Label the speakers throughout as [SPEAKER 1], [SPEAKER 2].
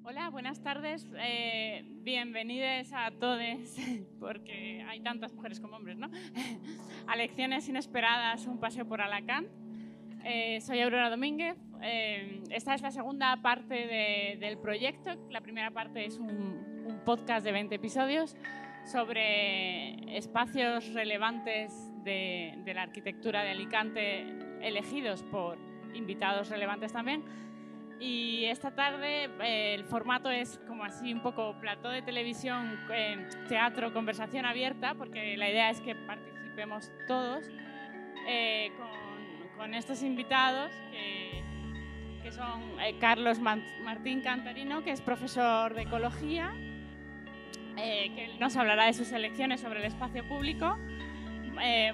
[SPEAKER 1] Hola, buenas tardes. Bienvenidos a todos, porque hay tantas mujeres como hombres, ¿no? A Lecciones Inesperadas, un paseo por Alacant. Soy Aurora Domínguez. Esta es la segunda parte del proyecto. La primera parte es un podcast de 20 episodios sobre espacios relevantes de la arquitectura de Alicante, elegidos por invitados relevantes también. Y esta tarde el formato es como así un poco plató de televisión, teatro, conversación abierta, porque la idea es que participemos todos con estos invitados que son Carlos Martín Cantarino, que es profesor de ecología, que nos hablará de sus elecciones sobre el espacio público,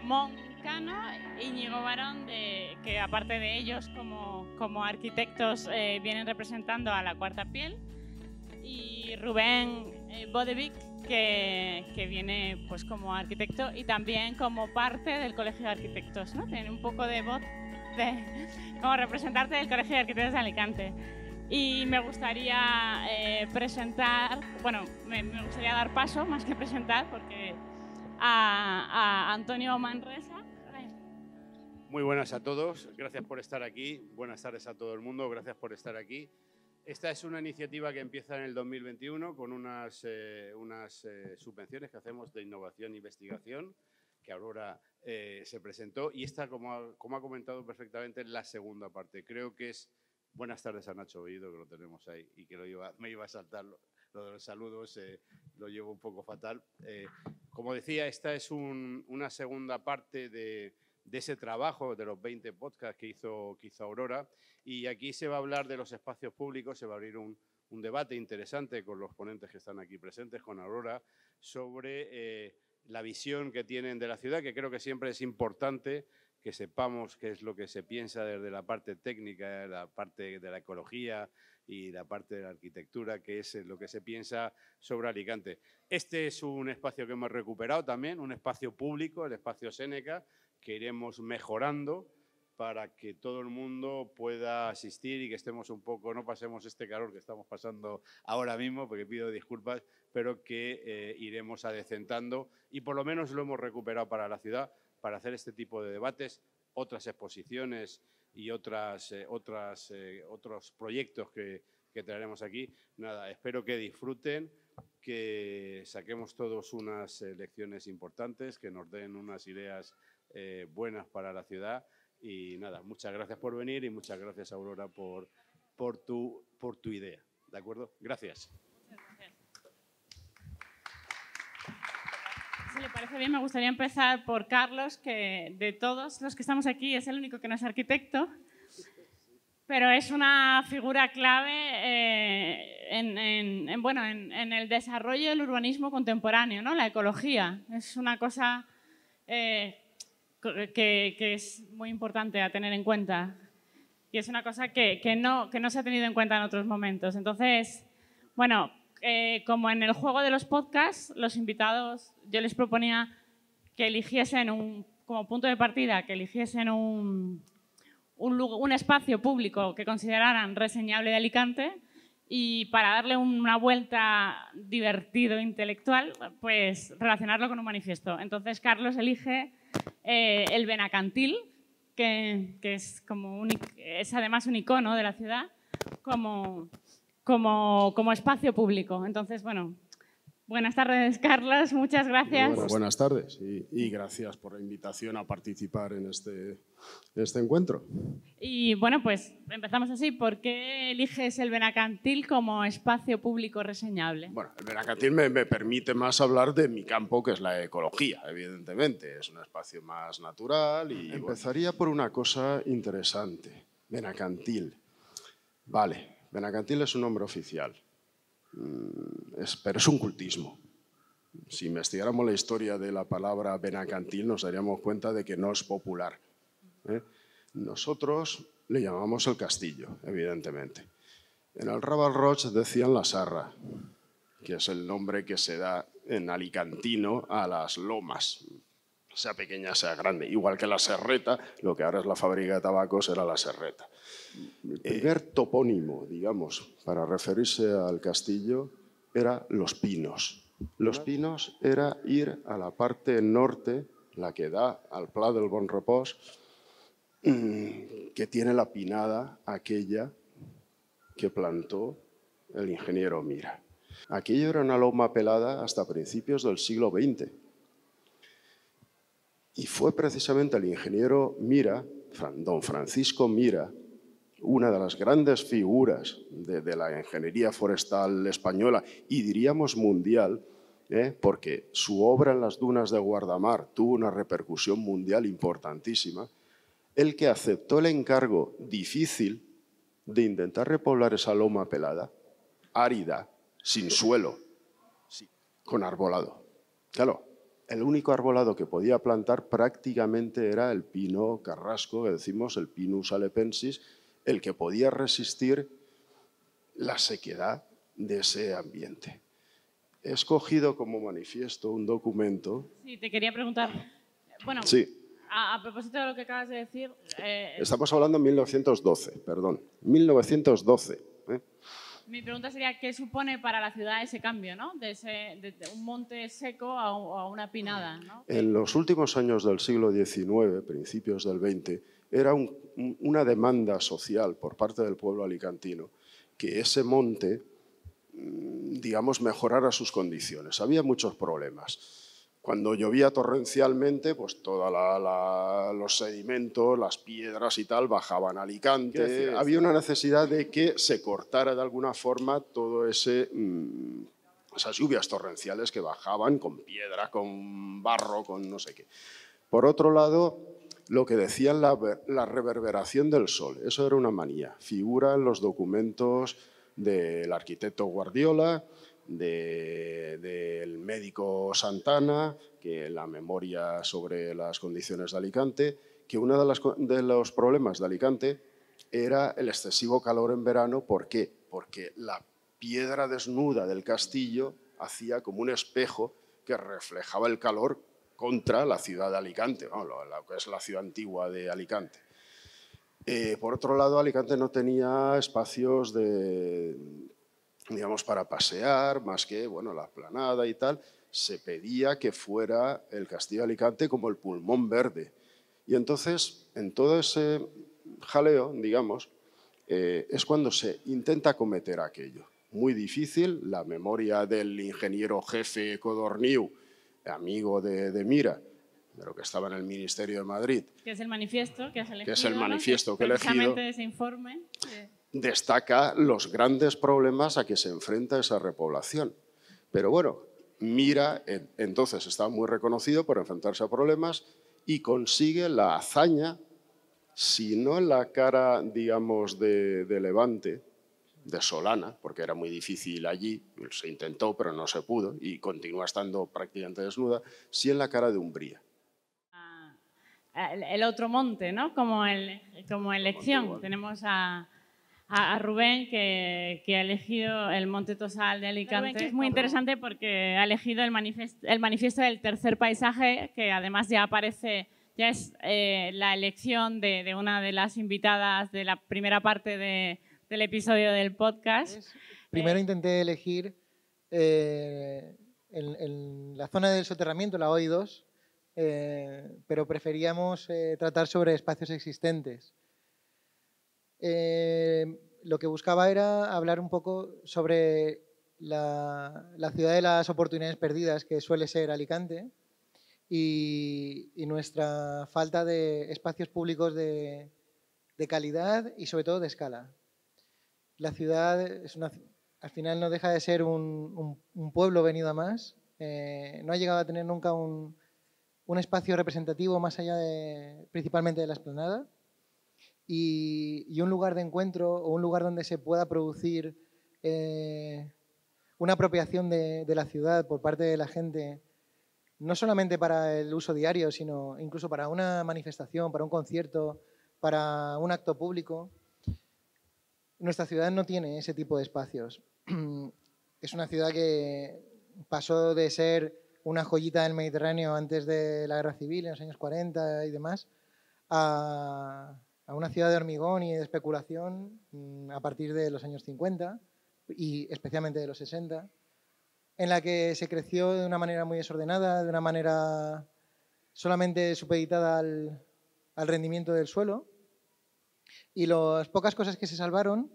[SPEAKER 1] Mon Cano, Íñigo Barón, que aparte de ellos como arquitectos vienen representando a la Cuarta Piel, y Rubén Bodevic, que viene pues como arquitecto y también como parte del Colegio de Arquitectos, ¿no? Tiene un poco de voz como representante del Colegio de Arquitectos de Alicante. Y me gustaría presentar, bueno, me gustaría dar paso más que presentar, porque a Antonio Manresa.
[SPEAKER 2] Muy buenas a todos, gracias por estar aquí. Buenas tardes a todo el mundo, gracias por estar aquí. Esta es una iniciativa que empieza en el 2021 con unas subvenciones que hacemos de innovación e investigación, que Aurora se presentó. Y esta, como ha comentado perfectamente, es la segunda parte. Creo que es... Buenas tardes a Nacho Bellido, que lo tenemos ahí, y que me iba a saltar lo de los saludos, lo llevo un poco fatal. Como decía, esta es una segunda parte de ese trabajo de los 20 podcasts que hizo Aurora, y aquí se va a hablar de los espacios públicos. Se va a abrir un debate interesante con los ponentes que están aquí presentes, con Aurora, sobre la visión que tienen de la ciudad, que creo que siempre es importante que sepamos qué es lo que se piensa desde la parte técnica, la parte de la ecología y la parte de la arquitectura, que es lo que se piensa sobre Alicante. Este es un espacio que hemos recuperado también, un espacio público, el espacio Séneca, que iremos mejorando para que todo el mundo pueda asistir y que estemos un poco, no pasemos este calor que estamos pasando ahora mismo, porque pido disculpas, pero que iremos adecentando, y por lo menos lo hemos recuperado para la ciudad, para hacer este tipo de debates, otras exposiciones y otros proyectos que traeremos aquí. Nada, espero que disfruten, que saquemos todos unas lecciones importantes, que nos den unas ideas buenas para la ciudad. Y nada, muchas gracias por venir y muchas gracias, Aurora, por tu idea. ¿De acuerdo? Gracias.
[SPEAKER 1] Si le parece bien, me gustaría empezar por Carlos, que de todos los que estamos aquí es el único que no es arquitecto, pero es una figura clave en el desarrollo del urbanismo contemporáneo, ¿no? La ecología es una cosa que es muy importante a tener en cuenta, y es una cosa que no se ha tenido en cuenta en otros momentos. Entonces, bueno, como en el juego de los podcasts, los invitados, yo les proponía que eligiesen como punto de partida, que eligiesen un espacio público que consideraran reseñable de Alicante, y para darle una vuelta divertido, intelectual, pues relacionarlo con un manifiesto. Entonces, Carlos elige el Benacantil, que es además un icono de la ciudad, como espacio público. Entonces, bueno, buenas tardes, Carlos, muchas gracias.
[SPEAKER 3] Buenas tardes y gracias por la invitación a participar en este encuentro.
[SPEAKER 1] Y bueno, pues empezamos así. ¿Por qué eliges el Benacantil como espacio público reseñable?
[SPEAKER 3] Bueno, el Benacantil me permite más hablar de mi campo, que es la ecología, evidentemente. Es un espacio más natural y... Empezaría por una cosa interesante. Benacantil. Vale. Benacantil es un nombre oficial, pero es un cultismo. Si investigáramos la historia de la palabra Benacantil, nos daríamos cuenta de que no es popular. Nosotros le llamamos el castillo, evidentemente. En el Raval Roig decían la Sarra, que es el nombre que se da en alicantino a las lomas. sea pequeña, sea grande. Igual que la Serreta, lo que ahora es la fábrica de tabacos era la Serreta. El primer topónimo, digamos, para referirse al castillo era Los Pinos. Los Pinos era ir a la parte norte, la que da al Pla del Bon Repòs, que tiene la pinada aquella que plantó el ingeniero Mira. Aquello era una loma pelada hasta principios del siglo XX. Y fue precisamente el ingeniero Mira, don Francisco Mira, una de las grandes figuras de la ingeniería forestal española y diríamos mundial, porque su obra en las dunas de Guardamar tuvo una repercusión mundial importantísima, el que aceptó el encargo difícil de intentar repoblar esa loma pelada, árida, sin suelo, con arbolado. Claro, el único arbolado que podía plantar prácticamente era el pino carrasco, que decimos el Pinus alepensis, el que podía resistir la sequedad de ese ambiente. He escogido como manifiesto un documento.
[SPEAKER 1] Sí, te quería preguntar. Bueno,
[SPEAKER 3] sí.
[SPEAKER 1] A propósito de lo que acabas de decir...
[SPEAKER 3] Estamos hablando de 1912, perdón. 1912.
[SPEAKER 1] Mi pregunta sería, ¿qué supone para la ciudad ese cambio, ¿no? De un monte seco a una pinada, ¿no?
[SPEAKER 3] En los últimos años del siglo XIX, principios del XX, era una demanda social por parte del pueblo alicantino que ese monte, digamos, mejorara sus condiciones. Había muchos problemas. Cuando llovía torrencialmente, pues todos los sedimentos, las piedras y tal bajaban a Alicante. Había una necesidad de que se cortara de alguna forma todo esas lluvias torrenciales que bajaban con piedra, con barro, con no sé qué. Por otro lado, lo que decían la reverberación del sol, eso era una manía. Figura en los documentos del arquitecto Guardiola, del médico Santana, que la memoria sobre las condiciones de Alicante, que uno de los problemas de Alicante era el excesivo calor en verano. ¿Por qué? Porque la piedra desnuda del castillo hacía como un espejo que reflejaba el calor contra la ciudad de Alicante, ¿no? Lo que es la ciudad antigua de Alicante. Por otro lado, Alicante no tenía espacios digamos, para pasear, más que, bueno, la Esplanada y tal. Se pedía que fuera el Castillo de Alicante como el pulmón verde. Y entonces, en todo ese jaleo, digamos, es cuando se intenta cometer aquello. Muy difícil, la memoria del ingeniero jefe Codorniu, amigo de Mira, pero que estaba en el Ministerio de Madrid.
[SPEAKER 1] Que es el manifiesto que has elegido.
[SPEAKER 3] Que es el manifiesto, ¿no? Que he elegido.
[SPEAKER 1] Precisamente ese informe.
[SPEAKER 3] Destaca los grandes problemas a que se enfrenta esa repoblación. Pero bueno, Mira entonces está muy reconocido por enfrentarse a problemas y consigue la hazaña, si no en la cara, digamos, de Levante, de Solana, porque era muy difícil allí, se intentó pero no se pudo y continúa estando prácticamente desnuda, sí en la cara de Umbría.
[SPEAKER 1] El otro monte, ¿no? Como elección. Tenemos a Rubén, que ha elegido el Monte Tosal de Alicante. Rubén, que es muy interesante porque ha elegido el manifiesto del tercer paisaje, que además ya aparece, ya es la elección de una de las invitadas de la primera parte del episodio del podcast.
[SPEAKER 4] Primero intenté elegir en la zona del soterramiento, la OI2, pero preferíamos tratar sobre espacios existentes. Lo que buscaba era hablar un poco sobre la ciudad de las oportunidades perdidas, que suele ser Alicante, y nuestra falta de espacios públicos de calidad y sobre todo de escala. La ciudad al final no deja de ser un pueblo venido a más. No ha llegado a tener nunca un espacio representativo más allá principalmente de la Esplanada. Y un lugar de encuentro o un lugar donde se pueda producir una apropiación de la ciudad por parte de la gente, no solamente para el uso diario, sino incluso para una manifestación, para un concierto, para un acto público. Nuestra ciudad no tiene ese tipo de espacios. Es una ciudad que pasó de ser una joyita del Mediterráneo antes de la Guerra Civil, en los años 40 y demás, a una ciudad de hormigón y de especulación a partir de los años 50 y especialmente de los 60, en la que se creció de una manera muy desordenada, de una manera solamente supeditada al rendimiento del suelo, y las pocas cosas que se salvaron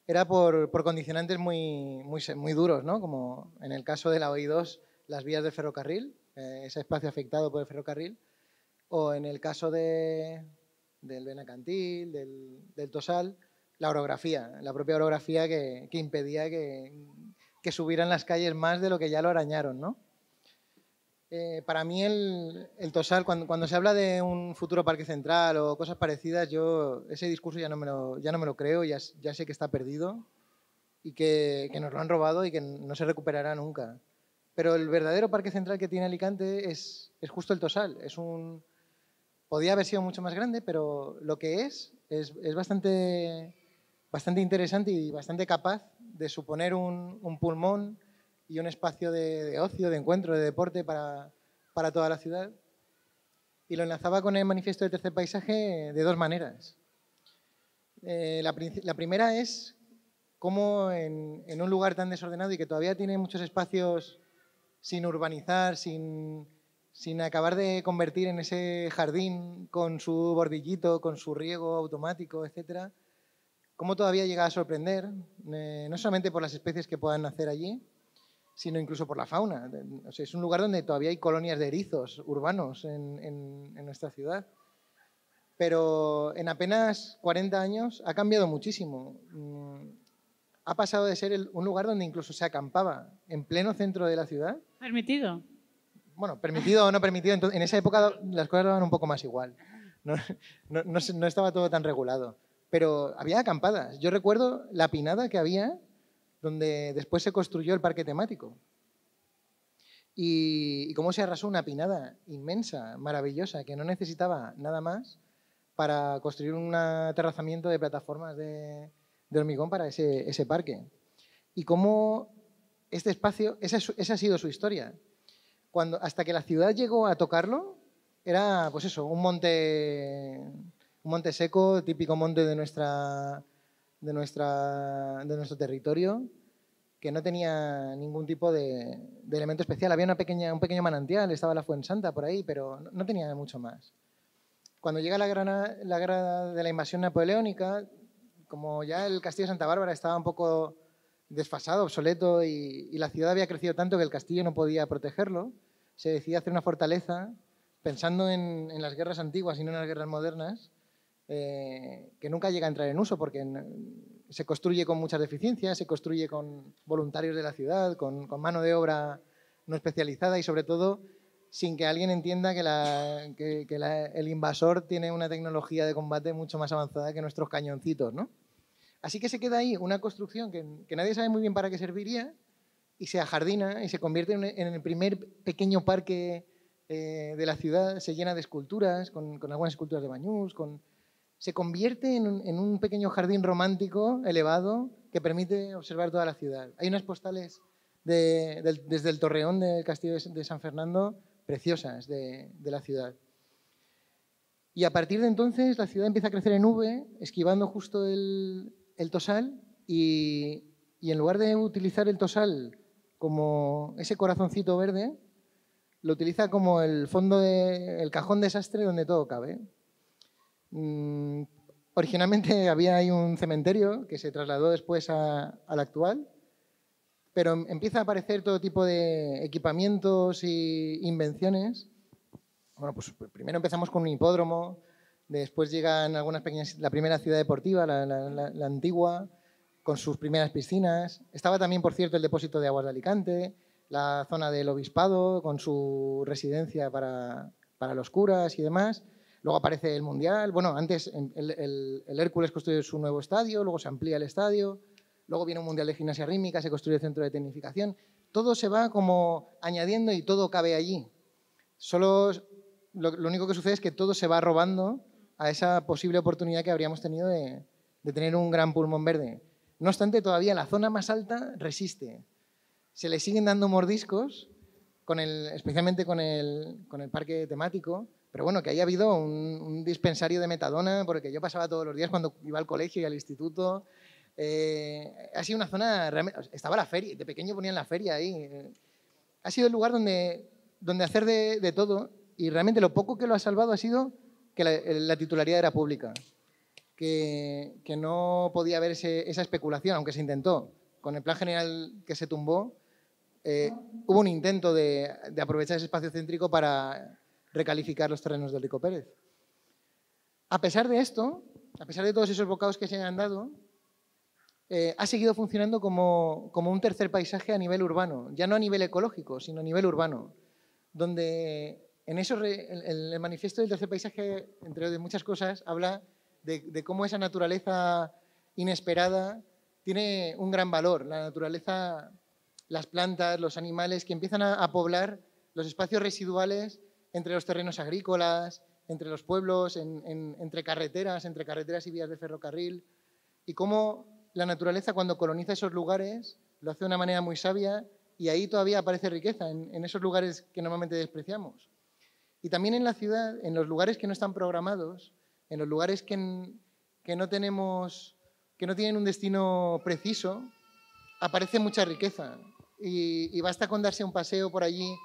[SPEAKER 4] era por condicionantes muy duros, ¿no? Como en el caso de la OI2, las vías del ferrocarril, ese espacio afectado por el ferrocarril, o en el caso del Benacantil, del Tosal, la orografía, la propia orografía que impedía que subieran las calles más de lo que ya lo arañaron, ¿no? Para mí el Tosal, cuando se habla de un futuro parque central o cosas parecidas, yo ese discurso ya no me lo creo, ya sé que está perdido y que nos lo han robado y que no se recuperará nunca. Pero el verdadero parque central que tiene Alicante es justo el Tosal. Podía haber sido mucho más grande, pero lo que es bastante interesante y bastante capaz de suponer un pulmón y un espacio de ocio, de encuentro, de deporte para toda la ciudad. Y lo enlazaba con el manifiesto del tercer paisaje de dos maneras. La primera es cómo en un lugar tan desordenado y que todavía tiene muchos espacios sin urbanizar, sin acabar de convertir en ese jardín con su bordillito, con su riego automático, etcétera, cómo todavía llega a sorprender, no solamente por las especies que puedan nacer allí, sino incluso por la fauna. O sea, es un lugar donde todavía hay colonias de erizos urbanos en nuestra ciudad. Pero en apenas 40 años ha cambiado muchísimo. Ha pasado de ser un lugar donde incluso se acampaba en pleno centro de la ciudad.
[SPEAKER 1] ¿Permitido?
[SPEAKER 4] Bueno, permitido o no permitido, en esa época las cosas daban un poco más igual. No estaba todo tan regulado. Pero había acampadas. Yo recuerdo la pinada que había donde después se construyó el parque temático. Y cómo se arrasó una pinada inmensa, maravillosa, que no necesitaba nada más para construir un aterrazamiento de plataformas de hormigón para ese parque. Y cómo este espacio, esa ha sido su historia. Hasta que la ciudad llegó a tocarlo, era pues eso, un monte seco, típico monte de nuestro territorio, que no tenía ningún tipo de elemento especial. Había un pequeño manantial, estaba la Fuensanta por ahí, pero no tenía mucho más. Cuando llega la guerra de la invasión napoleónica, como ya el castillo de Santa Bárbara estaba un poco desfasado, obsoleto, y la ciudad había crecido tanto que el castillo no podía protegerlo, se decidió hacer una fortaleza pensando en las guerras antiguas y no en las guerras modernas, que nunca llega a entrar en uso porque se construye con muchas deficiencias, se construye con voluntarios de la ciudad, con mano de obra no especializada y sobre todo sin que alguien entienda que el invasor tiene una tecnología de combate mucho más avanzada que nuestros cañoncitos, ¿no? Así que se queda ahí una construcción que nadie sabe muy bien para qué serviría y se ajardina y se convierte en el primer pequeño parque de la ciudad, se llena de esculturas, con algunas esculturas de Bañús, se convierte en un pequeño jardín romántico elevado que permite observar toda la ciudad. Hay unas postales desde el torreón del castillo de San Fernando preciosas de la ciudad. Y a partir de entonces la ciudad empieza a crecer en V, esquivando justo el Tosal y en lugar de utilizar el Tosal como ese corazoncito verde, lo utiliza como el cajón desastre donde todo cabe. Originalmente había ahí un cementerio que se trasladó después al actual, pero empieza a aparecer todo tipo de equipamientos e invenciones. Bueno, pues primero empezamos con un hipódromo, después llegan algunas pequeñas, la primera ciudad deportiva, la antigua, con sus primeras piscinas. Estaba también, por cierto, el depósito de aguas de Alicante, la zona del obispado con su residencia para los curas y demás. Luego aparece el Mundial. Bueno, antes el Hércules construye su nuevo estadio, luego se amplía el estadio, luego viene un Mundial de Gimnasia Rítmica, se construye el centro de tecnificación. Todo se va como añadiendo y todo cabe allí. Solo lo único que sucede es que todo se va robando a esa posible oportunidad que habríamos tenido de tener un gran pulmón verde. No obstante, todavía la zona más alta resiste. Se le siguen dando mordiscos especialmente con el parque temático, pero bueno, que haya habido un dispensario de metadona por el que yo pasaba todos los días cuando iba al colegio y al instituto. Ha sido una zona, estaba la feria, de pequeño ponían la feria ahí. Ha sido el lugar donde hacer de todo, y realmente lo poco que lo ha salvado ha sido que la titularidad era pública, que no podía haber esa especulación, aunque se intentó. Con el plan general que se tumbó, hubo un intento de aprovechar ese espacio céntrico para recalificar los terrenos del Rico Pérez. A pesar de esto, a pesar de todos esos bocados que se han dado, ha seguido funcionando como un tercer paisaje a nivel urbano, ya no a nivel ecológico, sino a nivel urbano, donde en el manifiesto del tercer paisaje, entre muchas cosas, habla de cómo esa naturaleza inesperada tiene un gran valor. La naturaleza, las plantas, los animales que empiezan a poblar los espacios residuales entre los terrenos agrícolas, entre los pueblos, entre carreteras y vías de ferrocarril, y cómo la naturaleza, cuando coloniza esos lugares, lo hace de una manera muy sabia, y ahí todavía aparece riqueza, en esos lugares que normalmente despreciamos. Y también en la ciudad, en los lugares que no están programados, en los lugares que no tienen un destino preciso, aparece mucha riqueza. Y basta con darse un paseo por allí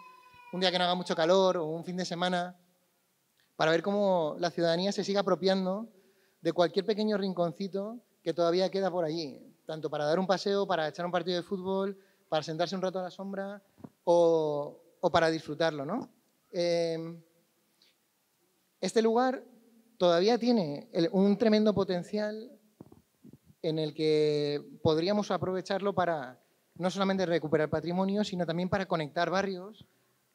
[SPEAKER 4] un día que no haga mucho calor o un fin de semana para ver cómo la ciudadanía se sigue apropiando de cualquier pequeño rinconcito que todavía queda por allí, tanto para dar un paseo, para echar un partido de fútbol, para sentarse un rato a la sombra o para disfrutarlo, ¿no? Este lugar todavía tiene un tremendo potencial en el que podríamos aprovecharlo para no solamente recuperar patrimonio, sino también para conectar barrios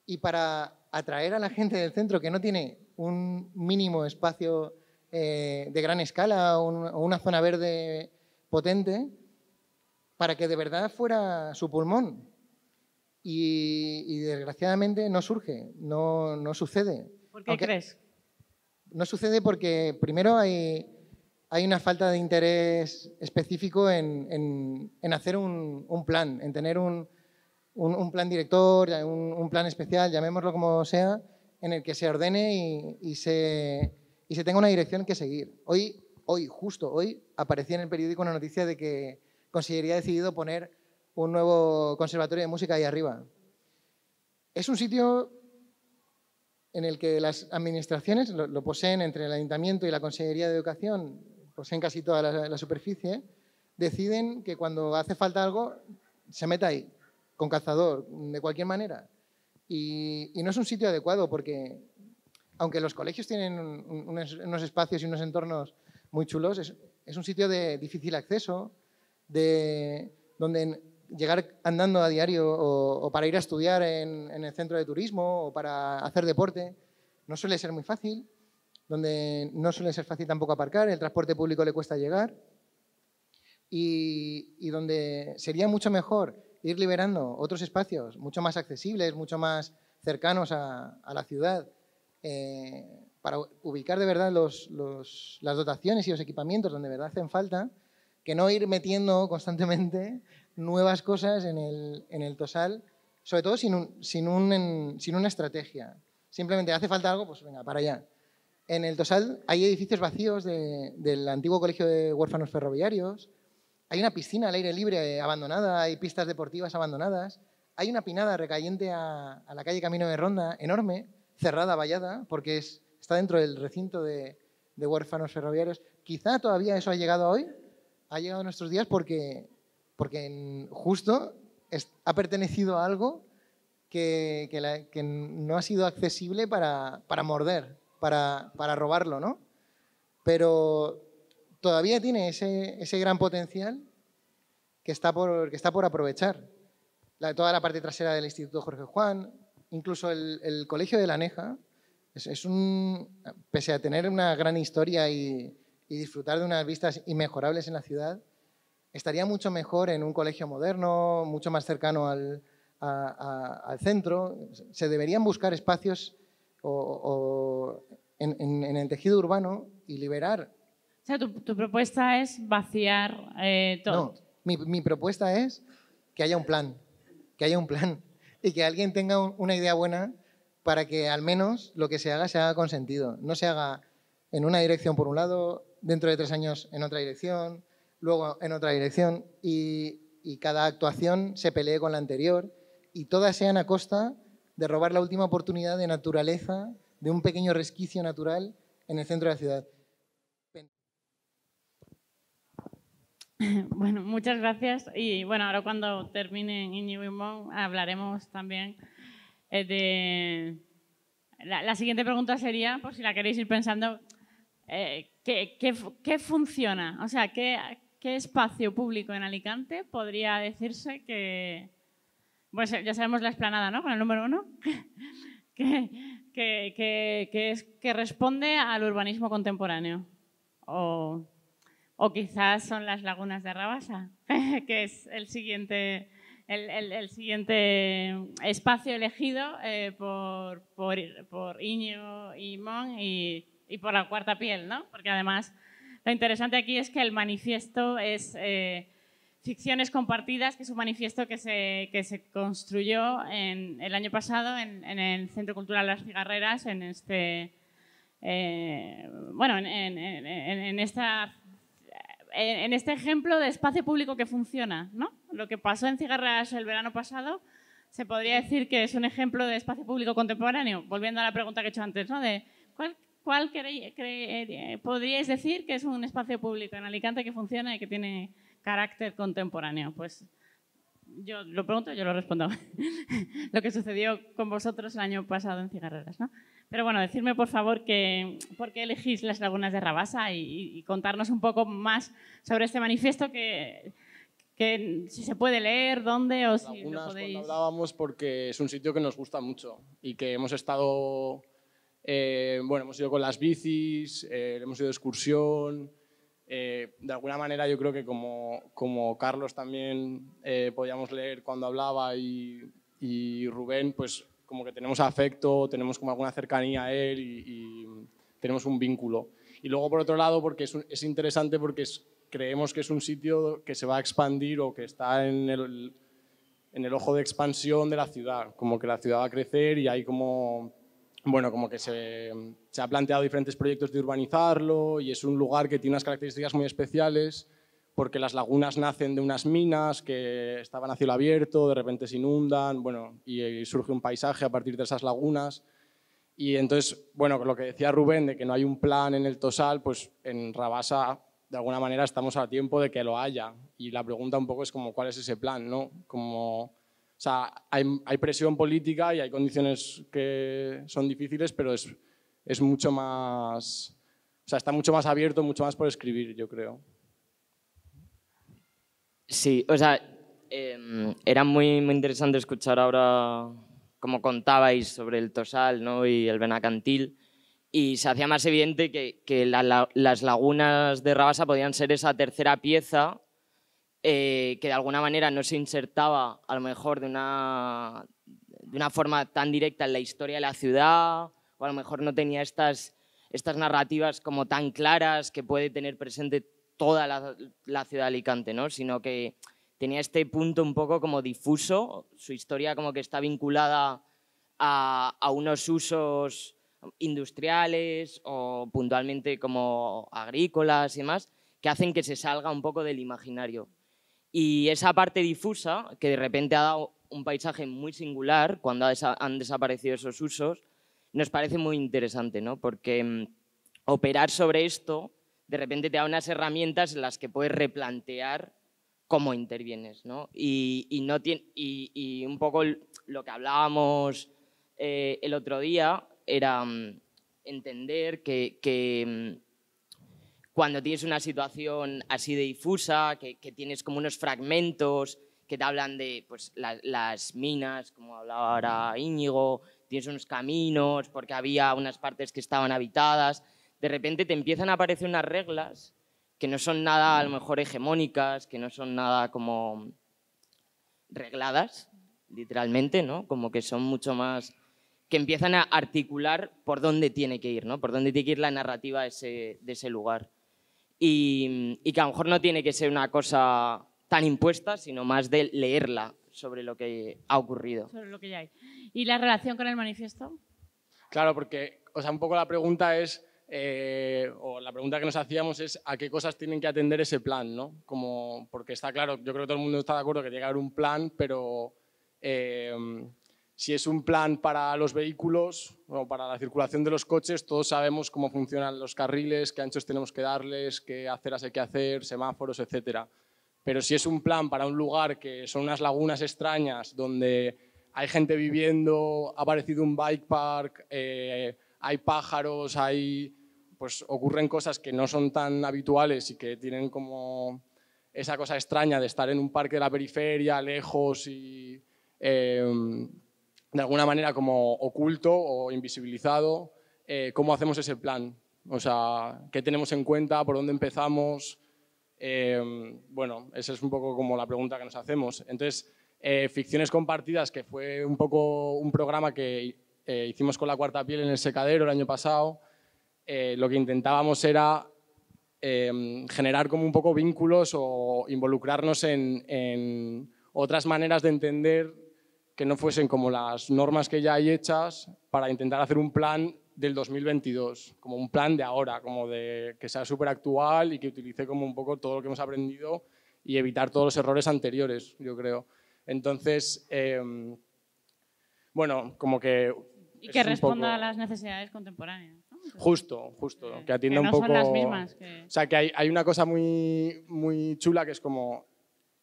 [SPEAKER 4] y para atraer a la gente del centro que no tiene un mínimo espacio de gran escala o una zona verde potente, para que de verdad fuera su pulmón. Y desgraciadamente no surge, no sucede.
[SPEAKER 1] ¿Por qué crees?
[SPEAKER 4] No sucede porque primero hay una falta de interés específico en hacer un plan, en tener un plan director, un plan especial, llamémoslo como sea, en el que se ordene y se tenga una dirección que seguir. Justo hoy, aparecía en el periódico una noticia de que Consellería ha decidido poner un nuevo conservatorio de música ahí arriba. Es un sitio en el que las administraciones lo poseen, entre el Ayuntamiento y la Consellería de Educación, poseen casi toda la superficie, deciden que cuando hace falta algo se meta ahí, con cazador, de cualquier manera. Y no es un sitio adecuado porque, aunque los colegios tienen unos espacios y unos entornos muy chulos, es un sitio de difícil acceso, donde llegar andando a diario o para ir a estudiar en el centro de turismo o para hacer deporte no suele ser muy fácil, donde no suele ser fácil tampoco aparcar, el transporte público le cuesta llegar y donde sería mucho mejor ir liberando otros espacios mucho más accesibles, mucho más cercanos a la ciudad, para ubicar de verdad las dotaciones y los equipamientos donde de verdad hacen falta, que no ir metiendo constantemente nuevas cosas en el Tosal, sobre todo sin una estrategia. Simplemente hace falta algo, pues venga, para allá. En el Tosal hay edificios vacíos del antiguo colegio de huérfanos ferroviarios, hay una piscina al aire libre abandonada, hay pistas deportivas abandonadas, hay una pinada recayente a la calle Camino de Ronda, enorme, cerrada, vallada, porque está dentro del recinto de huérfanos ferroviarios. Quizá todavía eso ha llegado hoy, ha llegado a nuestros días porque justo ha pertenecido a algo que no ha sido accesible para morder, para robarlo, ¿no? Pero todavía tiene ese gran potencial que está por aprovechar. Toda la parte trasera del Instituto Jorge Juan, incluso el Colegio de la Aneja, pese a tener una gran historia y disfrutar de unas vistas inmejorables en la ciudad, estaría mucho mejor en un colegio moderno, mucho más cercano al centro. Se deberían buscar espacios en el tejido urbano y liberar.
[SPEAKER 1] O sea, tu propuesta es vaciar todo.
[SPEAKER 4] No, mi propuesta es que haya un plan. y que alguien tenga una idea buena para que al menos lo que se haga con sentido. No se haga en una dirección por un lado, dentro de 3 años en otra dirección, luego en otra dirección y cada actuación se pelee con la anterior y todas sean a costa de robar la última oportunidad de naturaleza, de un pequeño resquicio natural en el centro de la ciudad.
[SPEAKER 1] Bueno, muchas gracias. Y bueno, ahora cuando termine Íñigo y Mon hablaremos también de... La siguiente pregunta sería, por si la queréis ir pensando, ¿qué funciona? O sea, ¿qué espacio público en Alicante podría decirse que... Pues ya sabemos la explanada, ¿no? Con el número 1. que responde al urbanismo contemporáneo. O quizás son las lagunas de Rabasa, que es el siguiente espacio elegido por Íñigo y Mon y por la Cuarta Piel, ¿no? Porque además lo interesante aquí es que el manifiesto es Ficciones compartidas, que es un manifiesto que se construyó el año pasado en el Centro Cultural Las Cigarreras, en este ejemplo de espacio público que funciona, ¿no? Lo que pasó en Cigarreras el verano pasado se podría decir que es un ejemplo de espacio público contemporáneo, volviendo a la pregunta que he hecho antes, ¿no? De ¿cuál podríais decir que es un espacio público en Alicante que funciona y que tiene carácter contemporáneo? Pues yo lo pregunto, yo lo respondo. Lo que sucedió con vosotros el año pasado en Cigarreras, ¿no? Pero bueno, decirme por favor por qué elegís las lagunas de Rabasa y contarnos un poco más sobre este manifiesto que si se puede leer, dónde o si lo podéis...
[SPEAKER 5] Cuando hablábamos porque es un sitio que nos gusta mucho y que hemos estado, hemos ido con las bicis, hemos ido de excursión. De alguna manera yo creo que como Carlos también podíamos leer cuando hablaba y Rubén, pues como que tenemos afecto, tenemos como alguna cercanía a él y tenemos un vínculo. Y luego por otro lado porque es interesante porque creemos que es un sitio que se va a expandir o que está en el ojo de expansión de la ciudad, como que la ciudad va a crecer y hay como que se ha planteado diferentes proyectos de urbanizarlo y es un lugar que tiene unas características muy especiales porque las lagunas nacen de unas minas que estaban a cielo abierto, de repente se inundan, y surge un paisaje a partir de esas lagunas. Y entonces, lo que decía Rubén de que no hay un plan en el Tosal, pues en Rabasa de alguna manera estamos a tiempo de que lo haya. Y la pregunta un poco es como, ¿cuál es ese plan, no? O sea, hay presión política y hay condiciones que son difíciles, pero es mucho más... O sea, está mucho más abierto, mucho más por escribir, yo creo.
[SPEAKER 6] Sí, o sea, era muy, muy interesante escuchar ahora cómo contabais sobre el Tosal, ¿no? Y el Benacantil. Y se hacía más evidente que las lagunas de Rabasa podían ser esa tercera pieza que de alguna manera no se insertaba a lo mejor de una forma tan directa en la historia de la ciudad, o a lo mejor no tenía estas narrativas como tan claras que puede tener presente toda la ciudad de Alicante, ¿no? Sino que tenía este punto un poco como difuso, su historia como que está vinculada a unos usos industriales o puntualmente como agrícolas y demás, que hacen que se salga un poco del imaginario. Y esa parte difusa, que de repente ha dado un paisaje muy singular cuando han desaparecido esos usos, nos parece muy interesante, ¿no? Porque operar sobre esto de repente te da unas herramientas en las que puedes replantear cómo intervienes, ¿no? Y un poco lo que hablábamos el otro día era entender que cuando tienes una situación así de difusa, que tienes como unos fragmentos que te hablan de pues, las minas, como hablaba ahora Íñigo, tienes unos caminos porque había unas partes que estaban habitadas, de repente te empiezan a aparecer unas reglas que no son nada a lo mejor hegemónicas, que no son nada como regladas, literalmente, ¿no? Como que son mucho más... que empiezan a articular por dónde tiene que ir, ¿no? Por dónde tiene que ir la narrativa de ese lugar. Y que a lo mejor no tiene que ser una cosa tan impuesta, sino más de leerla. O sobre lo que ha ocurrido.
[SPEAKER 1] Sobre lo que ya hay. ¿Y la relación con el manifiesto?
[SPEAKER 5] Claro, porque un poco la pregunta es, o la pregunta que nos hacíamos es a qué cosas tienen que atender ese plan, ¿no? Porque está claro, yo creo que todo el mundo está de acuerdo que tiene que haber un plan, pero si es un plan para los vehículos o para la circulación de los coches, todos sabemos cómo funcionan los carriles, qué anchos tenemos que darles, qué aceras hay que hacer, semáforos, etcétera. Pero si es un plan para un lugar que son unas lagunas extrañas donde hay gente viviendo, ha aparecido un bike park, hay pájaros, pues ocurren cosas que no son tan habituales y que tienen como esa cosa extraña de estar en un parque de la periferia, lejos y de alguna manera como oculto o invisibilizado. ¿Cómo hacemos ese plan? O sea, ¿qué tenemos en cuenta? ¿Por dónde empezamos? Bueno, esa es un poco como la pregunta que nos hacemos. Entonces, Ficciones Compartidas, que fue un poco un programa que hicimos con La Cuarta Piel en el Secadero el año pasado, lo que intentábamos era generar como un poco vínculos o involucrarnos en otras maneras de entender que no fuesen como las normas que ya hay hechas, para intentar hacer un plan del 2022, como un plan de ahora, como de que sea súper actual y que utilice como un poco todo lo que hemos aprendido y evitar todos los errores anteriores, yo creo. Entonces, bueno, como que...
[SPEAKER 1] Y que responda a las necesidades contemporáneas, ¿no?
[SPEAKER 5] Justo, que atienda
[SPEAKER 1] que
[SPEAKER 5] un poco...
[SPEAKER 1] no son las mismas.
[SPEAKER 5] O sea, que hay una cosa muy chula que es como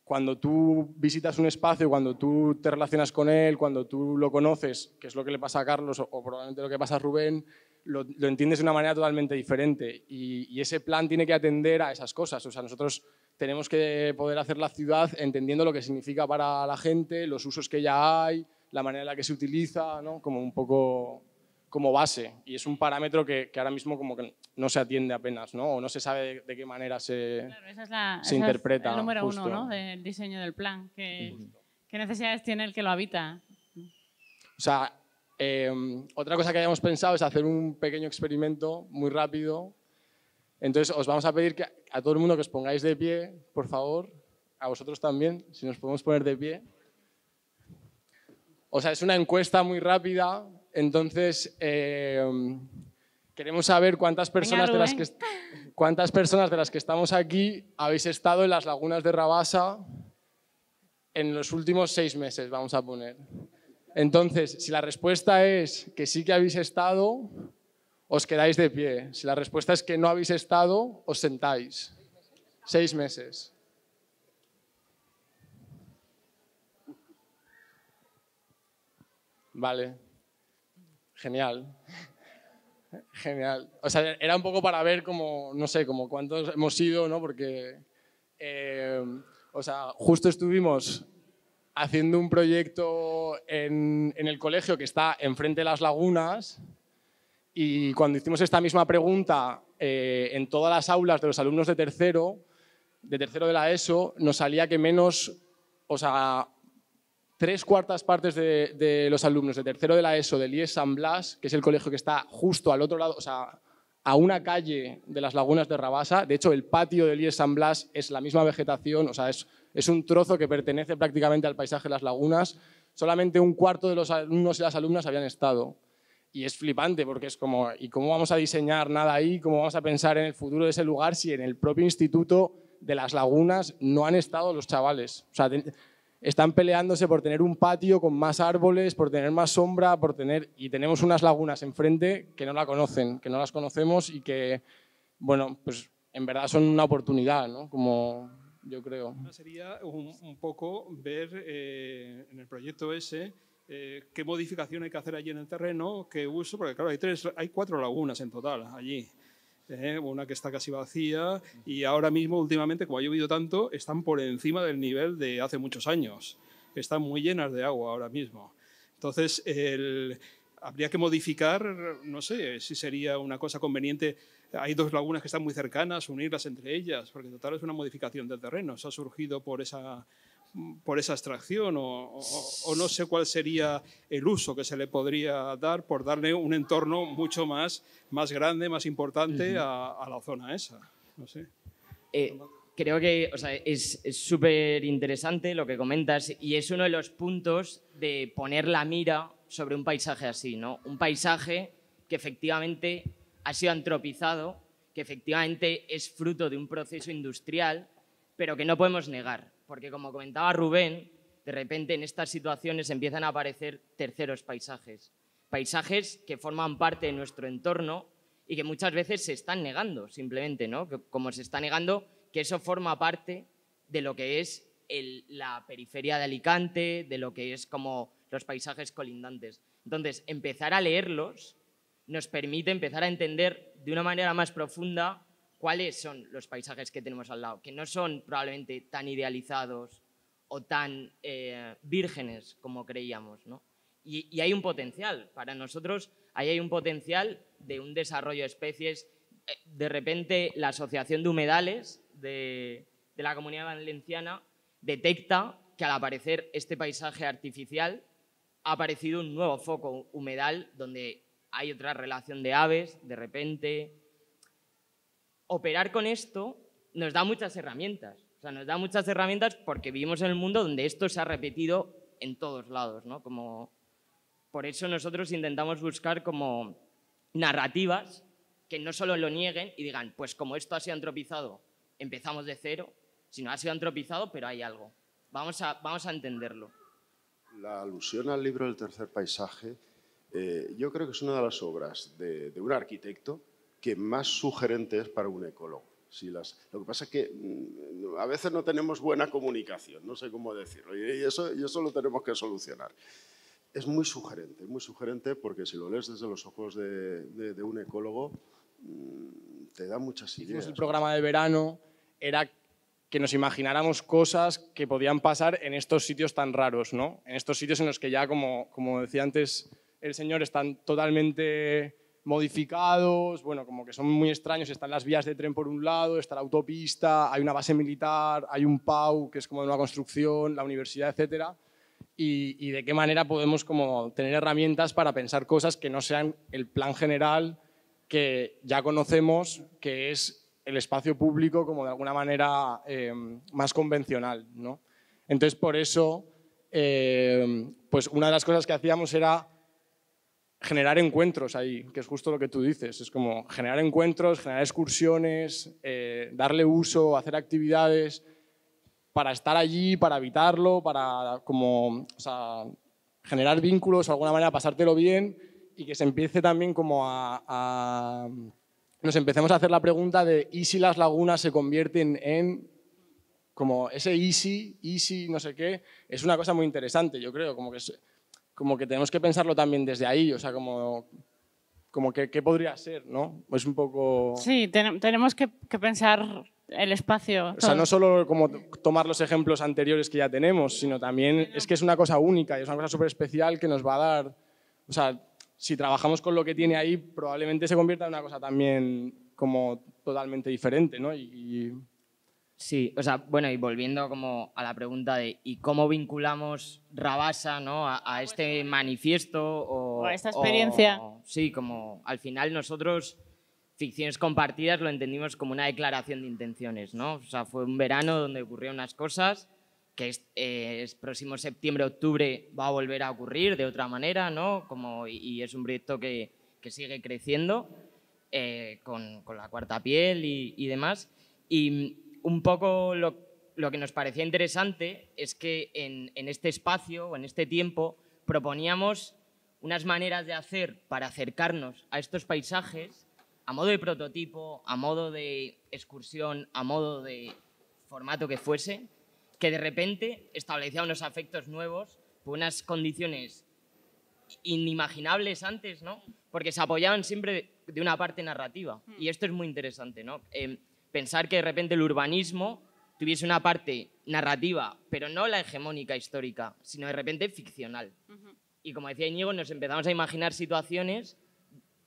[SPEAKER 5] cuando tú visitas un espacio, cuando tú te relacionas con él, cuando tú lo conoces, que es lo que le pasa a Carlos o probablemente lo que pasa a Rubén, lo entiendes de una manera totalmente diferente y ese plan tiene que atender a esas cosas. O sea, nosotros tenemos que poder hacer la ciudad entendiendo lo que significa para la gente, los usos que ya hay, la manera en la que se utiliza, ¿no? Como un poco como base. Y es un parámetro que ahora mismo como que no se atiende apenas, ¿no? O no se sabe de qué manera se,
[SPEAKER 1] claro,
[SPEAKER 5] se interpreta.
[SPEAKER 1] Es el número
[SPEAKER 5] justo.
[SPEAKER 1] 1, ¿no? Del diseño del plan. ¿Qué necesidades tiene el que lo habita?
[SPEAKER 5] O sea, otra cosa que hayamos pensado es hacer un pequeño experimento muy rápido. Entonces, os vamos a pedir que a todo el mundo que os pongáis de pie, por favor, a vosotros también, si nos podemos poner de pie. O sea, es una encuesta muy rápida, entonces queremos saber cuántas personas de las que estamos aquí habéis estado en las lagunas de Rabasa en los últimos 6 meses, vamos a poner. Entonces, si la respuesta es que sí que habéis estado, os quedáis de pie. Si la respuesta es que no habéis estado, os sentáis. 6 meses. Vale. Genial. Genial. O sea, era un poco para ver como, no sé, como cuántos hemos ido, ¿no? Porque, o sea, justo estuvimos haciendo un proyecto en el colegio que está enfrente de las lagunas y cuando hicimos esta misma pregunta en todas las aulas de los alumnos de tercero de la ESO, nos salía que menos, o sea, 3/4 partes de los alumnos de tercero de la ESO del IES San Blas, que es el colegio que está justo al otro lado, o sea, a una calle de las lagunas de Rabasa. De hecho, el patio del IES San Blas es la misma vegetación, o sea, es un trozo que pertenece prácticamente al paisaje de las lagunas. Solamente 1/4 de los alumnos y las alumnas habían estado. Y es flipante porque es como, ¿y cómo vamos a diseñar nada ahí? ¿Cómo vamos a pensar en el futuro de ese lugar si en el propio instituto de las lagunas no han estado los chavales? O sea, están peleándose por tener un patio con más árboles, por tener más sombra, y tenemos unas lagunas enfrente que no la conocen, que no las conocemos y que, bueno, pues en verdad son una oportunidad, ¿no? Como yo creo.
[SPEAKER 7] Sería un poco ver en el proyecto ese qué modificación hay que hacer allí en el terreno, qué uso, porque claro, hay 4 lagunas en total allí. Una que está casi vacía y ahora mismo, últimamente, como ha llovido tanto, están por encima del nivel de hace muchos años. Están muy llenas de agua ahora mismo. Entonces, habría que modificar, no sé si sería una cosa conveniente. Hay 2 lagunas que están muy cercanas, unirlas entre ellas, porque total es una modificación del terreno. Eso ha surgido por esa extracción o no sé cuál sería el uso que se le podría dar por darle un entorno mucho más grande, más importante a la zona esa. No sé.
[SPEAKER 6] Que creo que es súper interesante lo que comentas y es uno de los puntos de poner la mira sobre un paisaje así, ¿no? Un paisaje que efectivamente ha sido antropizado, que efectivamente es fruto de un proceso industrial, pero que no podemos negar, porque como comentaba Rubén, de repente en estas situaciones empiezan a aparecer terceros paisajes, paisajes que forman parte de nuestro entorno y que muchas veces se están negando simplemente, ¿no? Como se está negando que eso forma parte de lo que es la periferia de Alicante, de lo que es como los paisajes colindantes. Entonces, empezar a leerlos nos permite empezar a entender de una manera más profunda cuáles son los paisajes que tenemos al lado, que no son probablemente tan idealizados o tan vírgenes como creíamos, ¿no? Y hay un potencial, para nosotros ahí hay un potencial de un desarrollo de especies. De repente la Asociación de Humedales de la Comunidad Valenciana detecta que al aparecer este paisaje artificial ha aparecido un nuevo foco humedal donde hay otra relación de aves, de repente. Operar con esto nos da muchas herramientas. O sea, nos da muchas herramientas porque vivimos en el mundo donde esto se ha repetido en todos lados, ¿no? Por eso nosotros intentamos buscar como narrativas que no solo lo nieguen y digan, pues como esto ha sido antropizado, empezamos de cero, sino ha sido antropizado, pero hay algo. Vamos a entenderlo.
[SPEAKER 3] La alusión al libro del tercer paisaje, yo creo que es una de las obras de un arquitecto que más sugerente es para un ecólogo. Lo que pasa es que a veces no tenemos buena comunicación, no sé cómo decirlo, y eso lo tenemos que solucionar. Es muy sugerente porque si lo lees desde los ojos de un ecólogo, te da muchas ideas.
[SPEAKER 5] El programa de verano era que nos imagináramos cosas que podían pasar en estos sitios tan raros, ¿no? En estos sitios en los que ya, como decía antes el señor, están totalmente modificados, bueno, como que son muy extraños. Están las vías de tren por un lado, está la autopista, hay una base militar, hay un PAU, que es como de una construcción, la universidad, etcétera. Y de qué manera podemos como tener herramientas para pensar cosas que no sean el plan general que ya conocemos, que es el espacio público como de alguna manera más convencional, ¿no? Entonces, por eso, pues una de las cosas que hacíamos era generar encuentros ahí, que es justo lo que tú dices. Es como generar encuentros, generar excursiones, darle uso, hacer actividades para estar allí, para habitarlo, para como, o sea, generar vínculos, de alguna manera pasártelo bien y que se empiece también como nos empecemos a hacer la pregunta de ¿y si las lagunas se convierten en como ese easy, no sé qué? Es una cosa muy interesante, yo creo, como que tenemos que pensarlo también desde ahí, o sea, como que qué podría ser, ¿no? Es un poco...
[SPEAKER 1] Sí, tenemos que pensar el espacio.
[SPEAKER 5] O sea, no solo como tomar los ejemplos anteriores que ya tenemos, sino también es que es una cosa única y es una cosa súper especial que nos va a dar... O sea, si trabajamos con lo que tiene ahí, probablemente se convierta en una cosa también como totalmente diferente, ¿no?
[SPEAKER 6] Sí, o sea, bueno, y volviendo como a la pregunta de ¿y cómo vinculamos Rabassa, ¿no? a este manifiesto
[SPEAKER 1] o a esta experiencia?
[SPEAKER 6] Sí, como al final nosotros Ficciones Compartidas lo entendimos como una declaración de intenciones, ¿no? O sea, fue un verano donde ocurrieron unas cosas que es próximo septiembre-octubre va a volver a ocurrir de otra manera, ¿no? Y es un proyecto que sigue creciendo con la Cuarta Piel y demás. Y un poco lo que nos parecía interesante es que en este espacio o en este tiempo proponíamos unas maneras de hacer para acercarnos a estos paisajes a modo de prototipo, a modo de excursión, a modo de formato que fuese, que de repente establecía unos afectos nuevos por unas condiciones inimaginables antes, ¿no? Porque se apoyaban siempre de una parte narrativa. Y esto es muy interesante, ¿no? Pensar que de repente el urbanismo tuviese una parte narrativa, pero no la hegemónica histórica, sino de repente ficcional. Y como decía Íñigo, nos empezamos a imaginar situaciones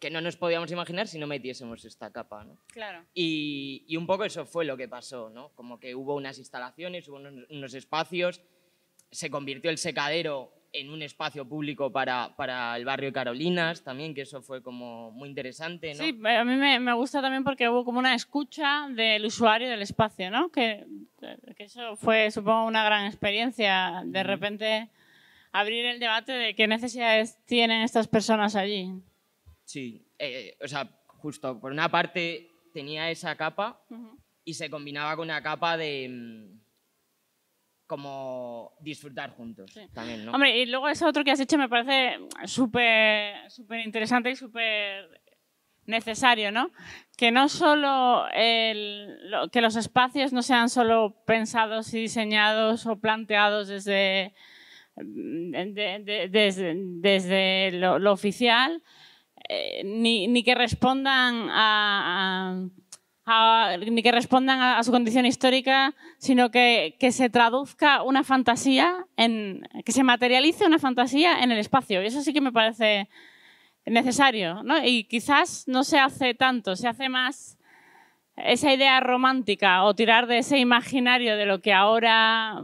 [SPEAKER 6] que no nos podíamos imaginar si no metiésemos esta capa, ¿no?
[SPEAKER 1] Claro.
[SPEAKER 6] Y un poco eso fue lo que pasó, ¿no? Como que hubo unas instalaciones, hubo unos espacios, se convirtió el secadero en un espacio público para el barrio Carolinas también, que eso fue como muy interesante, ¿no?
[SPEAKER 1] Sí, a mí me gusta también porque hubo como una escucha del usuario del espacio, ¿no? Que eso fue, supongo, una gran experiencia. De repente abrir el debate de qué necesidades tienen estas personas allí.
[SPEAKER 6] Sí, o sea, justo por una parte tenía esa capa y se combinaba con una capa de como disfrutar juntos también, ¿no?
[SPEAKER 1] Hombre, y luego eso otro que has dicho me parece súper interesante y súper necesario, ¿no? Que no solo que los espacios no sean solo pensados y diseñados o planteados desde lo oficial, ni que respondan ni que respondan a su condición histórica, sino que se traduzca una fantasía, que se materialice una fantasía en el espacio. Y eso sí que me parece necesario, ¿no? Y quizás no se hace tanto, se hace más esa idea romántica o tirar de ese imaginario de lo que ahora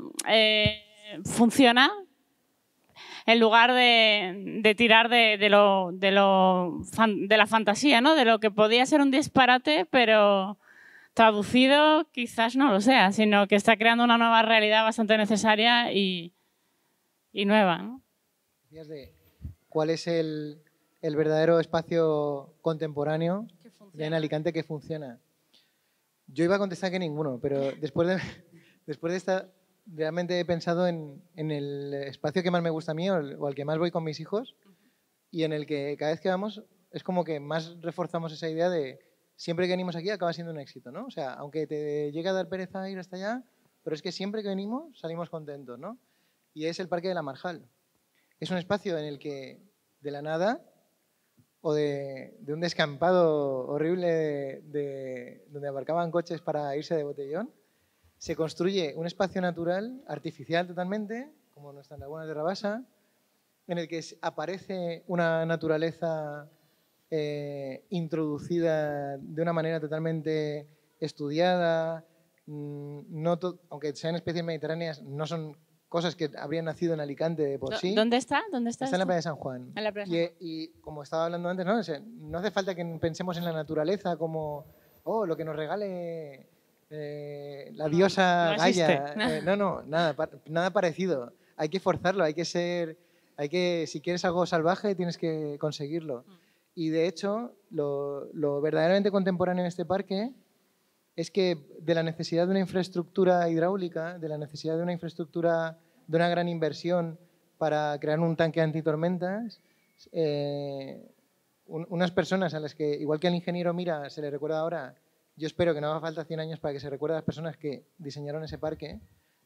[SPEAKER 1] funciona, en lugar de tirar de la fantasía, ¿no? De lo que podía ser un disparate, pero traducido quizás no lo sea, sino que está creando una nueva realidad bastante necesaria y nueva, ¿no?
[SPEAKER 4] ¿Cuál es el verdadero espacio contemporáneo en Alicante que funciona? Yo iba a contestar que ninguno, pero después de esta... Realmente he pensado en el espacio que más me gusta a mí o al que más voy con mis hijos y en el que cada vez que vamos es como que más reforzamos esa idea de siempre que venimos aquí acaba siendo un éxito, ¿no? O sea, aunque te llegue a dar pereza ir hasta allá, pero es que siempre que venimos salimos contentos, ¿no? Y es el Parque de la Marjal. Es un espacio en el que de la nada o de un descampado horrible donde aparcaban coches para irse de botellón, se construye un espacio natural, artificial totalmente, como nuestras lagunas de Rabasa, en el que aparece una naturaleza introducida de una manera totalmente estudiada, aunque sean especies mediterráneas, no son cosas que habrían nacido en Alicante de por sí.
[SPEAKER 1] ¿Dónde está?
[SPEAKER 4] Está en la playa de San Juan.
[SPEAKER 1] En la playa de San Juan.
[SPEAKER 4] Y como estaba hablando antes, ¿no? O sea, no hace falta que pensemos en la naturaleza como, lo que nos regale la diosa Gaia. No, nada parecido. Hay que forzarlo, si quieres algo salvaje tienes que conseguirlo. Y de hecho, lo verdaderamente contemporáneo en este parque es que de la necesidad de una infraestructura hidráulica, de la necesidad de una infraestructura, de una gran inversión para crear un tanque antitormentas, unas personas a las que, igual que al ingeniero Mira se le recuerda ahora, yo espero que no haga falta 100 años para que se recuerde a las personas que diseñaron ese parque.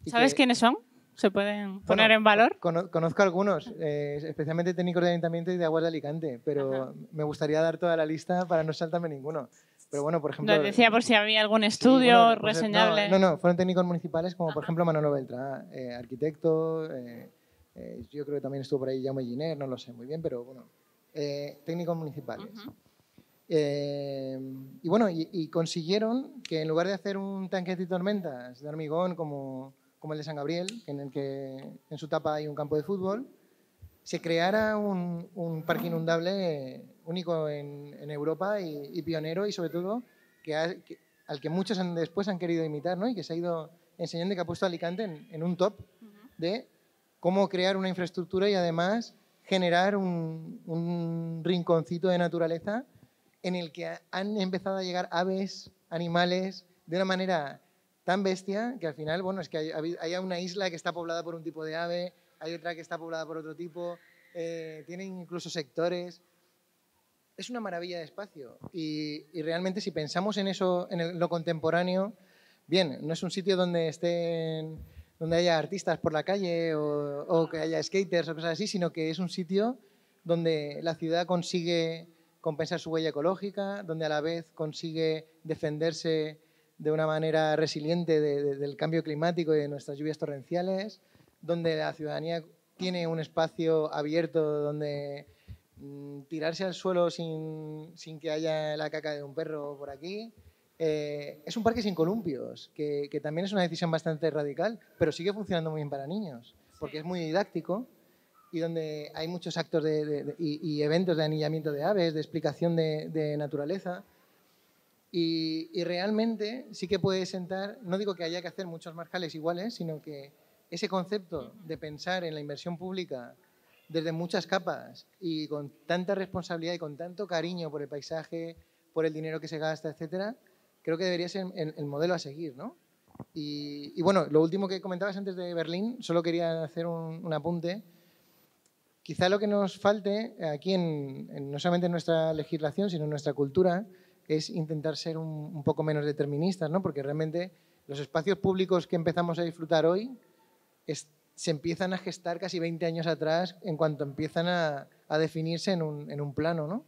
[SPEAKER 1] ¿Sabes quiénes son? ¿Se pueden poner en valor?
[SPEAKER 4] Conozco algunos, especialmente técnicos de ayuntamiento y de aguas de Alicante, pero me gustaría dar toda la lista para no saltarme ninguno. Pero bueno, por ejemplo...
[SPEAKER 1] Decía por si había algún estudio reseñable.
[SPEAKER 4] No, fueron técnicos municipales como por ejemplo Manolo Beltrán, arquitecto, yo creo que también estuvo por ahí Jaume Giner, no lo sé muy bien, pero bueno, técnicos municipales. Y bueno, y consiguieron que en lugar de hacer un tanque antitormentas de hormigón como el de San Gabriel, en el que en su tapa hay un campo de fútbol, se creara un parque inundable único en Europa y pionero y sobre todo al que muchos después han querido imitar, ¿no? Y que se ha ido enseñando y que ha puesto a Alicante en un top de cómo crear una infraestructura y además generar un rinconcito de naturaleza en el que han empezado a llegar aves, animales, de una manera tan bestia que al final, bueno, es que hay una isla que está poblada por un tipo de ave, hay otra que está poblada por otro tipo, tienen incluso sectores. Es una maravilla de espacio y realmente si pensamos en eso, en lo contemporáneo, bien, no es un sitio donde haya artistas por la calle o que haya skaters o cosas así, sino que es un sitio donde la ciudad consigue compensar su huella ecológica, donde a la vez consigue defenderse de una manera resiliente del cambio climático y de nuestras lluvias torrenciales, donde la ciudadanía tiene un espacio abierto donde tirarse al suelo sin que haya la caca de un perro por aquí. Es un parque sin columpios, que también es una decisión bastante radical, pero sigue funcionando muy bien para niños, porque es muy didáctico y donde hay muchos actos y eventos de anillamiento de aves, de explicación de naturaleza. Y realmente sí que puede sentar, no digo que haya que hacer muchos marjales iguales, sino que ese concepto de pensar en la inversión pública desde muchas capas y con tanta responsabilidad y con tanto cariño por el paisaje, por el dinero que se gasta, etcétera, creo que debería ser el modelo a seguir, ¿no? Y bueno, lo último que comentabas antes de Berlín, solo quería hacer un apunte. Quizá lo que nos falte aquí, no solamente en nuestra legislación, sino en nuestra cultura, es intentar ser un poco menos deterministas, ¿no? Porque realmente los espacios públicos que empezamos a disfrutar hoy se empiezan a gestar casi 20 años atrás en cuanto empiezan a definirse en un plano, ¿no?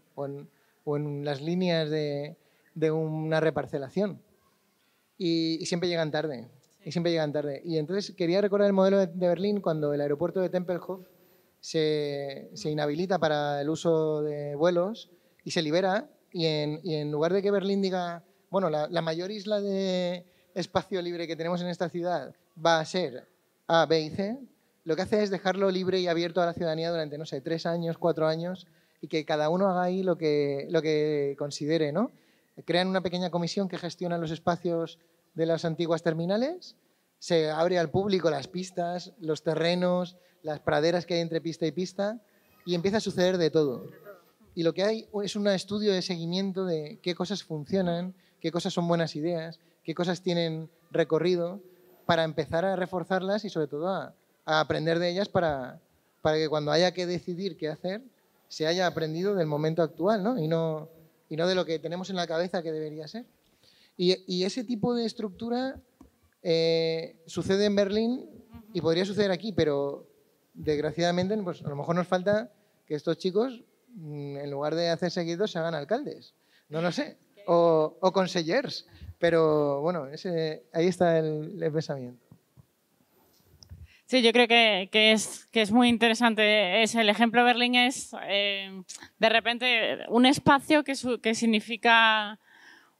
[SPEAKER 4] O en las líneas de una reparcelación. Y siempre llegan tarde. Y siempre llegan tarde. Y entonces quería recordar el modelo de Berlín cuando el aeropuerto de Tempelhof se inhabilita para el uso de vuelos y se libera. Y en lugar de que Berlín diga, bueno, la mayor isla de espacio libre que tenemos en esta ciudad va a ser A, B y C, lo que hace es dejarlo libre y abierto a la ciudadanía durante, no sé, 3 años, 4 años, y que cada uno haga ahí lo que considere, ¿no? Crean una pequeña comisión que gestiona los espacios de las antiguas terminales, se abre al público las pistas, los terrenos, las praderas que hay entre pista y pista, y empieza a suceder de todo. Y lo que hay es un estudio de seguimiento de qué cosas funcionan, qué cosas son buenas ideas, qué cosas tienen recorrido, para empezar a reforzarlas y sobre todo a aprender de ellas para que cuando haya que decidir qué hacer, se haya aprendido del momento actual, ¿no? Y no de lo que tenemos en la cabeza que debería ser. Y ese tipo de estructura sucede en Berlín y podría suceder aquí, pero desgraciadamente pues, a lo mejor nos falta que estos chicos, en lugar de hacerse guidos, se hagan alcaldes. No lo sé. O consellers. Pero bueno, ahí está el pensamiento.
[SPEAKER 1] Sí, yo creo que es muy interesante. El ejemplo de Berlín es, de repente, un espacio que significa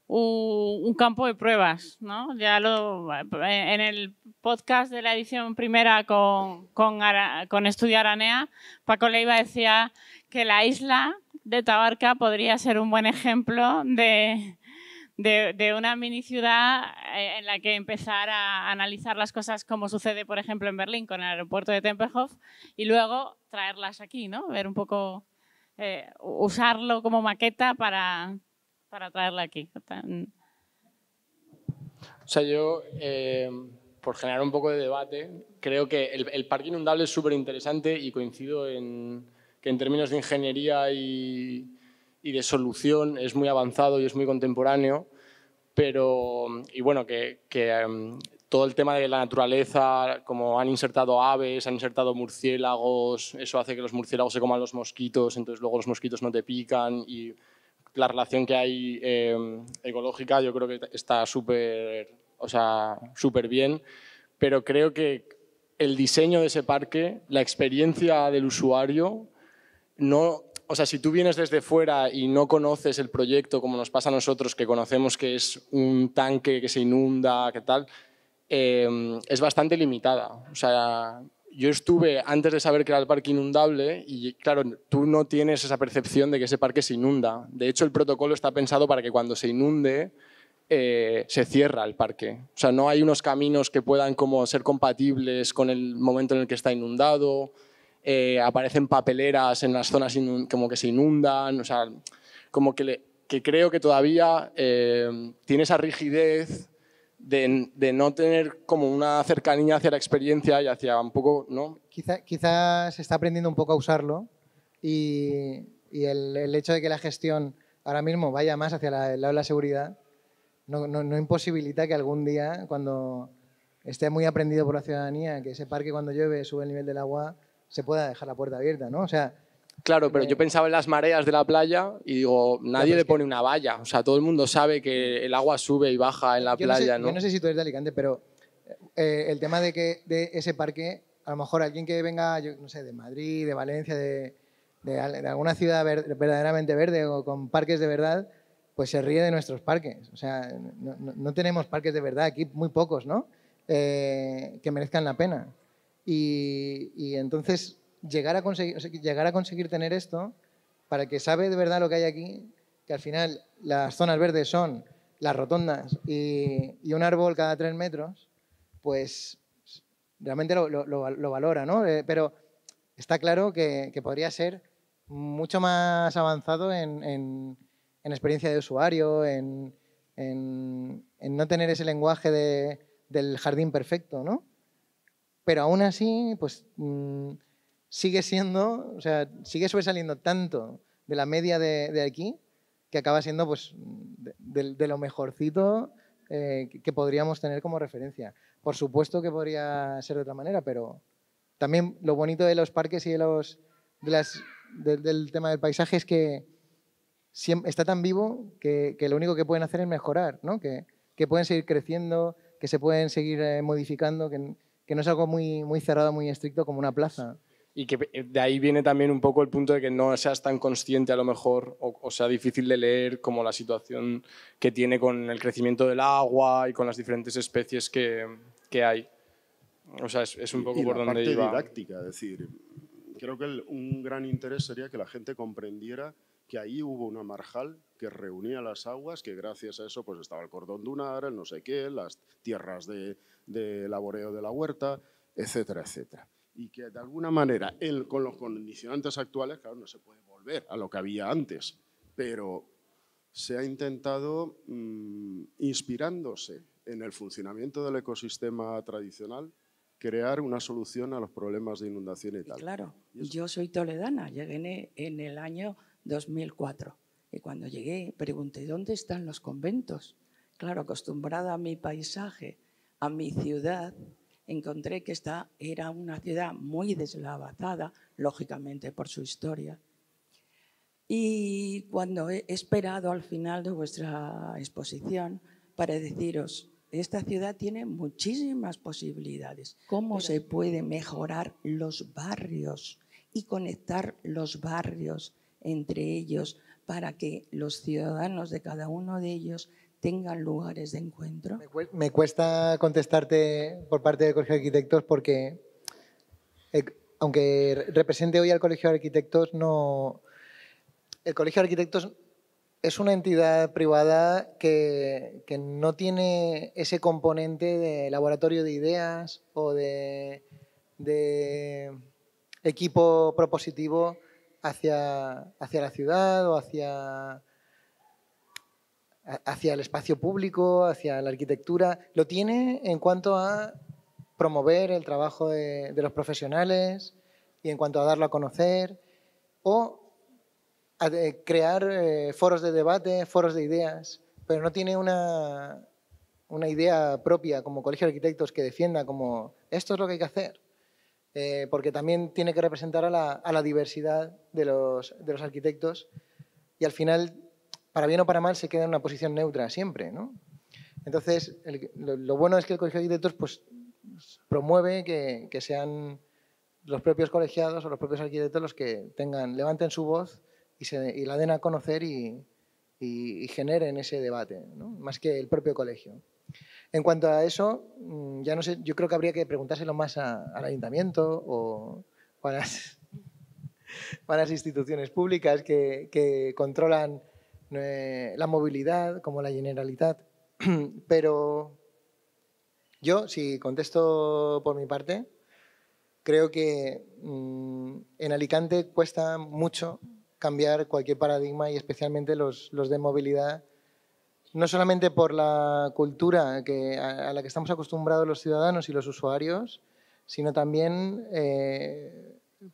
[SPEAKER 1] un campo de pruebas, ¿no? Ya en el podcast de la edición primera con Estudio Aranea, Paco Leiva decía que la isla de Tabarca podría ser un buen ejemplo de una mini ciudad en la que empezar a analizar las cosas como sucede, por ejemplo, en Berlín con el aeropuerto de Tempelhof y luego traerlas aquí, ¿no? Ver un poco, usarlo como maqueta para traerla aquí.
[SPEAKER 5] O sea, yo, por generar un poco de debate, creo que el parque inundable es súper interesante y coincido que en términos de ingeniería y de solución es muy avanzado y es muy contemporáneo, y bueno, que todo el tema de la naturaleza, como han insertado aves, han insertado murciélagos, eso hace que los murciélagos se coman los mosquitos, entonces luego los mosquitos no te pican y la relación que hay ecológica yo creo que está súper bien, pero creo que el diseño de ese parque, la experiencia del usuario, o sea, si tú vienes desde fuera y no conoces el proyecto, como nos pasa a nosotros, que conocemos que es un tanque que se inunda, que tal, es bastante limitada. O sea, yo estuve antes de saber que era el parque inundable y, claro, tú no tienes esa percepción de que ese parque se inunda. De hecho, el protocolo está pensado para que cuando se inunde se cierra el parque. O sea, no hay unos caminos que puedan como ser compatibles con el momento en el que está inundado. Aparecen papeleras en las zonas como que se inundan, o sea, como que creo que todavía tiene esa rigidez de no tener como una cercanía hacia la experiencia y hacia un poco, ¿no?
[SPEAKER 4] Quizás se está aprendiendo un poco a usarlo y el hecho de que la gestión ahora mismo vaya más hacia el lado de la seguridad no imposibilita que algún día, cuando esté muy aprendido por la ciudadanía, que ese parque cuando llueve sube el nivel del agua, se pueda dejar la puerta abierta, ¿no? O sea,
[SPEAKER 5] claro, pero yo pensaba en las mareas de la playa y digo, nadie le pone una valla. O sea, todo el mundo sabe que el agua sube y baja en la playa, ¿no?
[SPEAKER 4] Yo no sé si tú eres de Alicante, pero el tema de ese parque, a lo mejor alguien que venga, yo no sé, de Madrid, de Valencia, de alguna ciudad verdaderamente verde o con parques de verdad, pues se ríe de nuestros parques. O sea, no tenemos parques de verdad, aquí muy pocos, ¿no? Que merezcan la pena. Y entonces llegar a conseguir tener esto, para el que sabe de verdad lo que hay aquí, que al final las zonas verdes son las rotondas y un árbol cada 3 metros, pues realmente lo valora, ¿no? Pero está claro que podría ser mucho más avanzado en experiencia de usuario, en no tener ese lenguaje del jardín perfecto, ¿no? Pero aún así, pues sigue sobresaliendo tanto de la media de aquí que acaba siendo pues de lo mejorcito que podríamos tener como referencia. Por supuesto que podría ser de otra manera, pero también lo bonito de los parques y del tema del paisaje es que está tan vivo que lo único que pueden hacer es mejorar, ¿no? Que pueden seguir creciendo, que se pueden seguir modificando, que no es algo muy, muy cerrado, muy estricto como una plaza.
[SPEAKER 5] Y que de ahí viene también un poco el punto de que no seas tan consciente a lo mejor o sea difícil de leer como la situación que tiene con el crecimiento del agua y con las diferentes especies que hay. O sea, es un poco por donde iba.
[SPEAKER 3] Y la parte didáctica, es decir, creo que un gran interés sería que la gente comprendiera que ahí hubo una marjal que reunía las aguas, que gracias a eso pues estaba el cordón dunar, el no sé qué, las tierras de laboreo de la huerta, etcétera, etcétera. Y que de alguna manera, con los condicionantes actuales, claro, no se puede volver a lo que había antes, pero se ha intentado, inspirándose en el funcionamiento del ecosistema tradicional, crear una solución a los problemas de inundación y tal.
[SPEAKER 8] Claro, yo soy toledana, llegué en el año 2004 y cuando llegué pregunté ¿dónde están los conventos? Claro, acostumbrada a mi paisaje, a mi ciudad, encontré que esta era una ciudad muy deslavazada, lógicamente por su historia. Y cuando he esperado al final de vuestra exposición para deciros, esta ciudad tiene muchísimas posibilidades. ¿Cómo se puede mejorar los barrios y conectar los barrios entre ellos para que los ciudadanos de cada uno de ellos tengan lugares de encuentro?
[SPEAKER 4] Me cuesta contestarte por parte del Colegio de Arquitectos porque, aunque represente hoy al Colegio de Arquitectos, el Colegio de Arquitectos es una entidad privada que no tiene ese componente de laboratorio de ideas o de equipo propositivo hacia la ciudad o hacia el espacio público, hacia la arquitectura. Lo tiene en cuanto a promover el trabajo de los profesionales y en cuanto a darlo a conocer o a crear foros de debate, foros de ideas, pero no tiene una idea propia como Colegio de Arquitectos que defienda como esto es lo que hay que hacer, porque también tiene que representar a la diversidad de los arquitectos y al final, para bien o para mal, se queda en una posición neutra siempre, ¿no? Entonces, lo bueno es que el Colegio de Arquitectos pues, promueve que sean los propios colegiados o los propios arquitectos los que levanten su voz y la den a conocer y generen ese debate, ¿no? Más que el propio colegio. En cuanto a eso, ya no sé, yo creo que habría que preguntárselo más al ayuntamiento o a las instituciones públicas que controlan la movilidad, como la Generalitat. Pero yo, si contesto por mi parte, creo que en Alicante cuesta mucho cambiar cualquier paradigma y especialmente los de movilidad, no solamente por la cultura a la que estamos acostumbrados los ciudadanos y los usuarios, sino también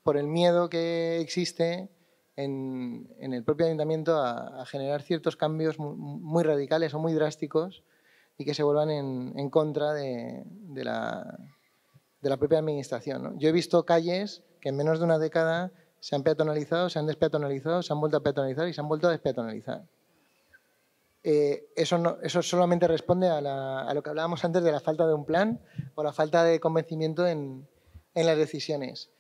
[SPEAKER 4] por el miedo que existe en el propio ayuntamiento a generar ciertos cambios muy radicales o muy drásticos y que se vuelvan en contra de la propia administración, ¿no? Yo he visto calles que en menos de una década se han peatonalizado, se han despeatonalizado, se han vuelto a peatonalizar y se han vuelto a despeatonalizar. Eso solamente responde a lo que hablábamos antes de la falta de un plan o la falta de convencimiento en las decisiones.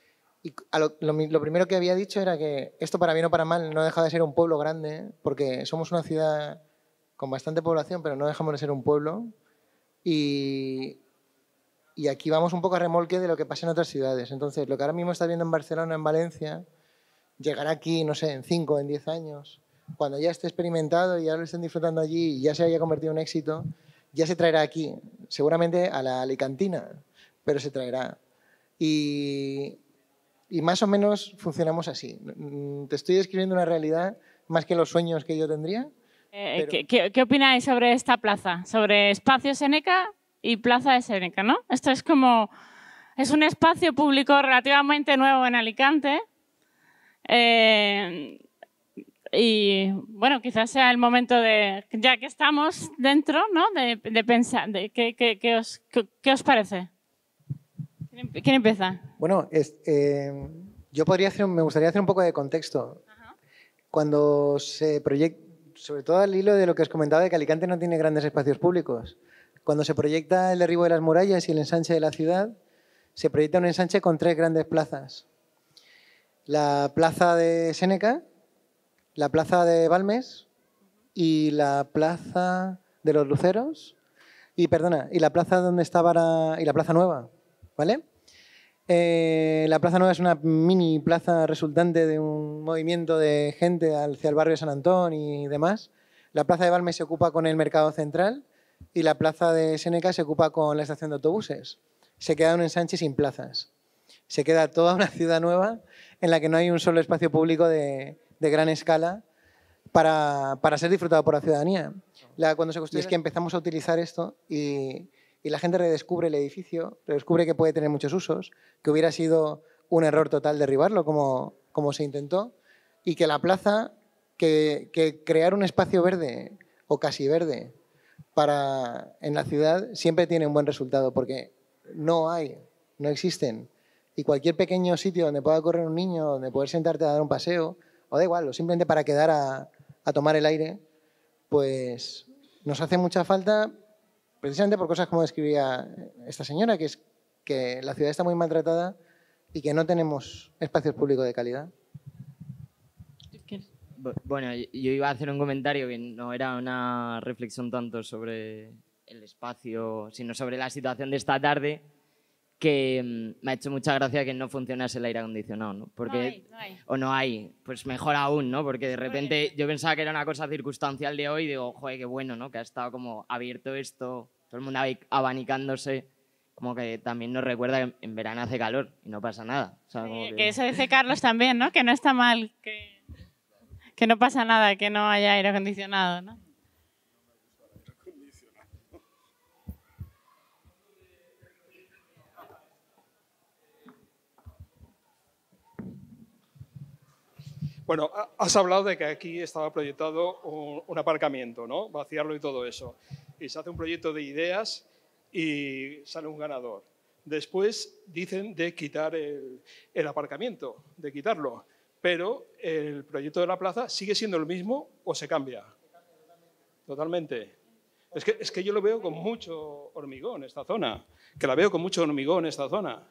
[SPEAKER 4] Y lo primero que había dicho era que esto, para bien o para mal, no deja de ser un pueblo grande, porque somos una ciudad con bastante población, pero no dejamos de ser un pueblo. Y Y aquí vamos un poco a remolque de lo que pasa en otras ciudades. Entonces, lo que ahora mismo estás viendo en Barcelona, en Valencia, llegará aquí, no sé, en 5 o en 10 años. Cuando ya esté experimentado y ya lo estén disfrutando allí y ya se haya convertido en éxito, ya se traerá aquí, seguramente a la alicantina, pero se traerá. Y más o menos funcionamos así. Te estoy describiendo una realidad más que los sueños que yo tendría. Pero...
[SPEAKER 1] ¿Qué opináis sobre esta plaza? Sobre Espacio Séneca y Plaza de Séneca, ¿no? Esto es como... Es un espacio público relativamente nuevo en Alicante. Y bueno, quizás sea el momento de, ya que estamos dentro, ¿no? de pensar, ¿qué os parece? ¿Quién empieza?
[SPEAKER 4] Bueno, yo me gustaría hacer un poco de contexto. Ajá. Cuando se proyecta, sobre todo al hilo de lo que os comentaba de que Alicante no tiene grandes espacios públicos, cuando se proyecta el derribo de las murallas y el ensanche de la ciudad, se proyecta un ensanche con 3 grandes plazas. La plaza de Séneca, la plaza de Balmes y la plaza de los Luceros y la plaza donde estaba y la plaza nueva, ¿vale? La plaza nueva es una mini plaza resultante de un movimiento de gente hacia el barrio de San Antón y demás. La plaza de Balmes se ocupa con el mercado central y la plaza de Séneca se ocupa con la estación de autobuses. Se queda un ensanche sin plazas. Se queda toda una ciudad nueva en la que no hay un solo espacio público de gran escala para ser disfrutado por la ciudadanía. Cuando se construye es que empezamos a utilizar esto y la gente redescubre el edificio, redescubre que puede tener muchos usos, que hubiera sido un error total derribarlo como se intentó, y que la plaza, que crear un espacio verde o casi verde en la ciudad siempre tiene un buen resultado, porque no existen. Y cualquier pequeño sitio donde pueda correr un niño, donde poder sentarte a dar un paseo, o da igual, o simplemente para quedar a tomar el aire, pues nos hace mucha falta, precisamente por cosas como describía esta señora, que es que la ciudad está muy maltratada y que no tenemos espacios públicos de calidad.
[SPEAKER 6] Bueno, yo iba a hacer un comentario que no era una reflexión tanto sobre el espacio, sino sobre la situación de esta tarde, que me ha hecho mucha gracia que no funcionase el aire acondicionado, ¿no? Porque, no hay, pues mejor aún, ¿no? Porque de repente yo pensaba que era una cosa circunstancial de hoy y digo, joder, qué bueno, ¿no? Que ha estado como abierto esto, todo el mundo abanicándose, como que también nos recuerda que en verano hace calor y no pasa nada. O sea, como
[SPEAKER 1] que eso dice Carlos también, ¿no? Que no está mal, que no pasa nada, que no haya aire acondicionado, ¿no?
[SPEAKER 7] Bueno, has hablado de que aquí estaba proyectado un aparcamiento, ¿no? Vaciarlo y todo eso. Y se hace un proyecto de ideas y sale un ganador. Después dicen de quitar el aparcamiento, de quitarlo. Pero el proyecto de la plaza sigue siendo el mismo o se cambia. Totalmente. Es que yo lo veo con mucho hormigón esta zona. Que la veo con mucho hormigón esta zona.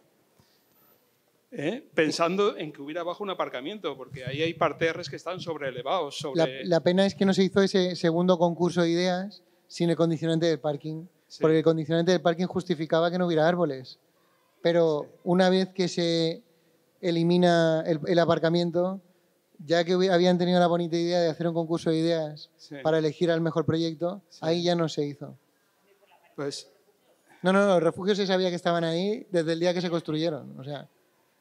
[SPEAKER 7] Pensando en que hubiera abajo un aparcamiento, porque ahí hay parterres que están sobreelevados.
[SPEAKER 4] La pena es que no se hizo ese segundo concurso de ideas sin el condicionante del parking, porque el condicionante del parking justificaba que no hubiera árboles. Pero una vez que se elimina el aparcamiento, ya que habían tenido la bonita idea de hacer un concurso de ideas para elegir al mejor proyecto, ahí ya no se hizo.
[SPEAKER 7] Pues...
[SPEAKER 4] No, los refugios se sabía que estaban ahí desde el día que se construyeron, o sea...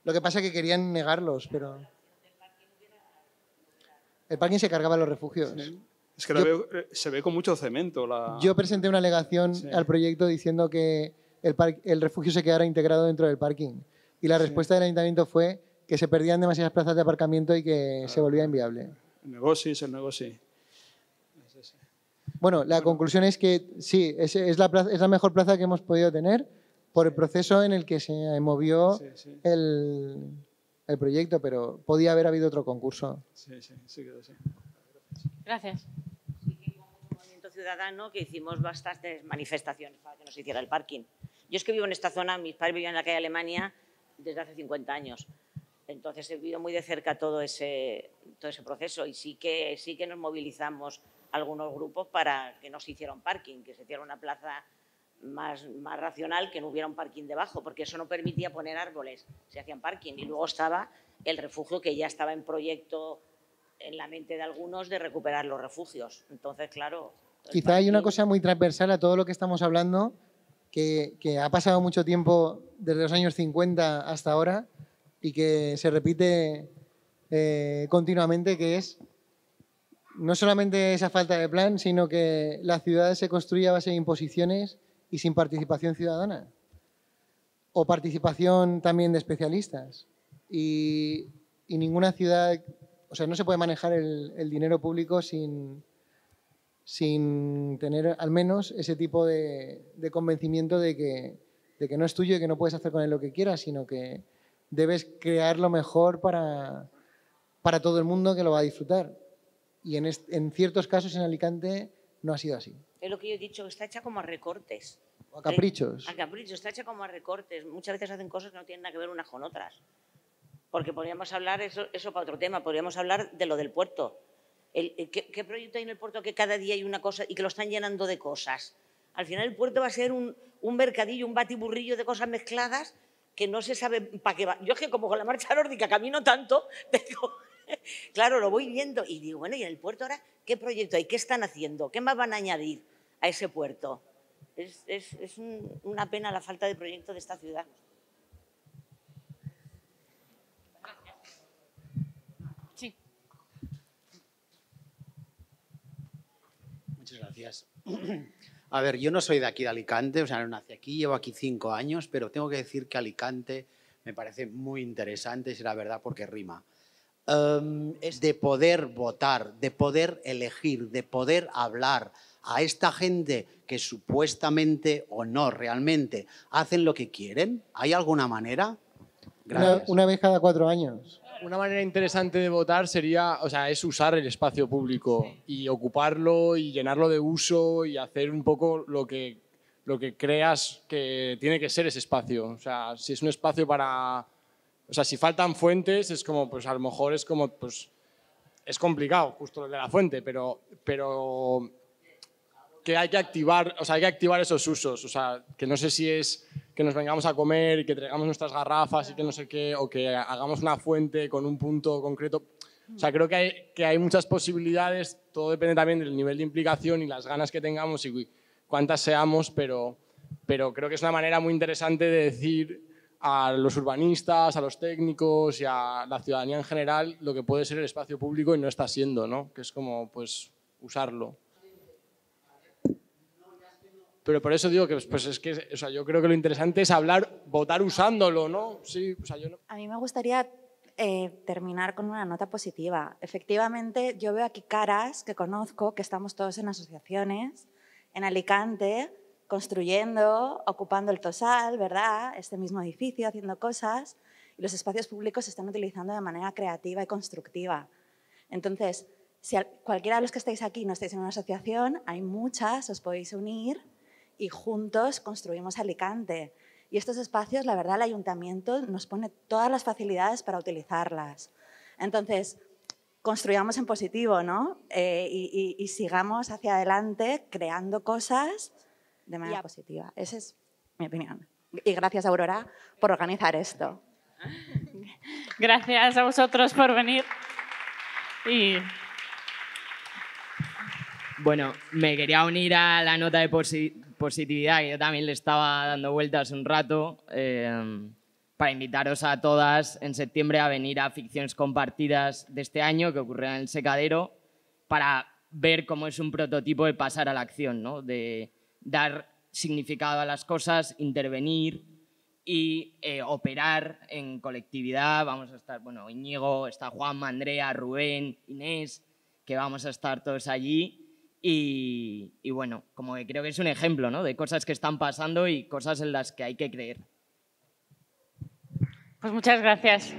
[SPEAKER 4] Lo que pasa es que querían negarlos, pero... El parking se cargaba los refugios.
[SPEAKER 7] Sí. Es que se ve con mucho cemento.
[SPEAKER 4] Yo presenté una alegación al proyecto diciendo que el refugio se quedara integrado dentro del parking. Y la respuesta del ayuntamiento fue que se perdían demasiadas plazas de aparcamiento y que se volvía inviable.
[SPEAKER 7] El negocio.
[SPEAKER 4] Bueno, la conclusión es que sí, es la mejor plaza que hemos podido tener, por el proceso en el que se movió el proyecto, pero podía haber habido otro concurso.
[SPEAKER 7] Sí.
[SPEAKER 1] Gracias.
[SPEAKER 9] Sí, que como movimiento ciudadano que hicimos bastantes manifestaciones para que nos hiciera el parking. Yo es que vivo en esta zona, mis padres vivían en la calle Alemania desde hace 50 años. Entonces he vivido muy de cerca todo ese proceso y sí que nos movilizamos algunos grupos para que no se hiciera un parking, que se hiciera una plaza más racional que no hubiera un parking debajo, porque eso no permitía poner árboles, se hacían parking. Y luego estaba el refugio, que ya estaba en proyecto en la mente de algunos de recuperar los refugios. Entonces, claro...
[SPEAKER 4] Quizá hay una cosa muy transversal a todo lo que estamos hablando, que ha pasado mucho tiempo desde los años 50 hasta ahora y que se repite continuamente, que es no solamente esa falta de plan, sino que la ciudad se construye a base de imposiciones y sin participación ciudadana o participación también de especialistas. Y ninguna ciudad, o sea, no se puede manejar el dinero público sin tener al menos ese tipo de convencimiento de que no es tuyo y que no puedes hacer con él lo que quieras, sino que debes crear lo mejor para todo el mundo que lo va a disfrutar. Y en ciertos casos en Alicante no ha sido así.
[SPEAKER 9] Es lo que yo he dicho, está hecha como a recortes.
[SPEAKER 4] O a caprichos.
[SPEAKER 9] A caprichos, está hecha como a recortes. Muchas veces hacen cosas que no tienen nada que ver unas con otras. Porque podríamos hablar, eso para otro tema, podríamos hablar de lo del puerto. ¿Qué proyecto hay en el puerto que cada día hay una cosa y que lo están llenando de cosas? Al final el puerto va a ser un mercadillo, un batiburrillo de cosas mezcladas que no se sabe para qué va. Yo es que como con la marcha nórdica camino tanto, claro, lo voy viendo y digo, bueno, ¿y en el puerto ahora qué proyecto hay? ¿Qué están haciendo? ¿Qué más van a añadir a ese puerto? Es una pena la falta de proyecto de esta ciudad.
[SPEAKER 1] Sí.
[SPEAKER 10] Muchas gracias. A ver, yo no soy de aquí de Alicante, o sea, no nací aquí, llevo aquí 5 años, pero tengo que decir que Alicante me parece muy interesante, si la verdad, porque rima. Es de poder votar, de poder elegir, de poder hablar a esta gente que supuestamente o no realmente hacen lo que quieren. ¿Hay alguna manera?
[SPEAKER 4] Una vez cada 4 años.
[SPEAKER 5] Una manera interesante de votar sería, o sea, es usar el espacio público y ocuparlo y llenarlo de uso y hacer un poco lo que creas que tiene que ser ese espacio. O sea, si es un espacio para... O sea, si faltan fuentes, es como, pues a lo mejor es como, pues, es complicado justo lo de la fuente, pero que hay que activar, o sea, hay que activar esos usos. O sea, que no sé si es que nos vengamos a comer y que traigamos nuestras garrafas y que no sé qué, o que hagamos una fuente con un punto concreto. O sea, creo que hay muchas posibilidades, todo depende también del nivel de implicación y las ganas que tengamos y cuántas seamos, pero creo que es una manera muy interesante de decir a los urbanistas, a los técnicos y a la ciudadanía en general lo que puede ser el espacio público y no está siendo, ¿no? Que es como, pues, usarlo. Pero por eso digo que pues es que, o sea, yo creo que lo interesante es votar usándolo, ¿no? Sí, o sea, yo no...
[SPEAKER 11] A mí me gustaría terminar con una nota positiva. Efectivamente, yo veo aquí caras que conozco, que estamos todos en asociaciones, en Alicante, construyendo, ocupando el Tosal, ¿verdad? Este mismo edificio, haciendo cosas, y los espacios públicos se están utilizando de manera creativa y constructiva. Entonces, si cualquiera de los que estáis aquí no estáis en una asociación, hay muchas, os podéis unir y juntos construimos Alicante. Y estos espacios, la verdad, el ayuntamiento nos pone todas las facilidades para utilizarlas. Entonces, construyamos en positivo, ¿no? Y sigamos hacia adelante creando cosas de manera positiva. Esa es mi opinión. Y gracias, Aurora, por organizar esto.
[SPEAKER 1] Gracias a vosotros por venir. Y...
[SPEAKER 6] Bueno, me quería unir a la nota de positividad, que yo también le estaba dando vueltas un rato, para invitaros a todas en septiembre a venir a Ficciones Compartidas de este año, que ocurrirá en el Secadero, para ver cómo es un prototipo de pasar a la acción, ¿no? De dar significado a las cosas, intervenir y operar en colectividad. Vamos a estar, bueno, Íñigo, está Juanma, Andrea, Rubén, Inés, que vamos a estar todos allí. Y bueno, como que creo que es un ejemplo, ¿no? De cosas que están pasando y cosas en las que hay que creer.
[SPEAKER 1] Pues muchas gracias.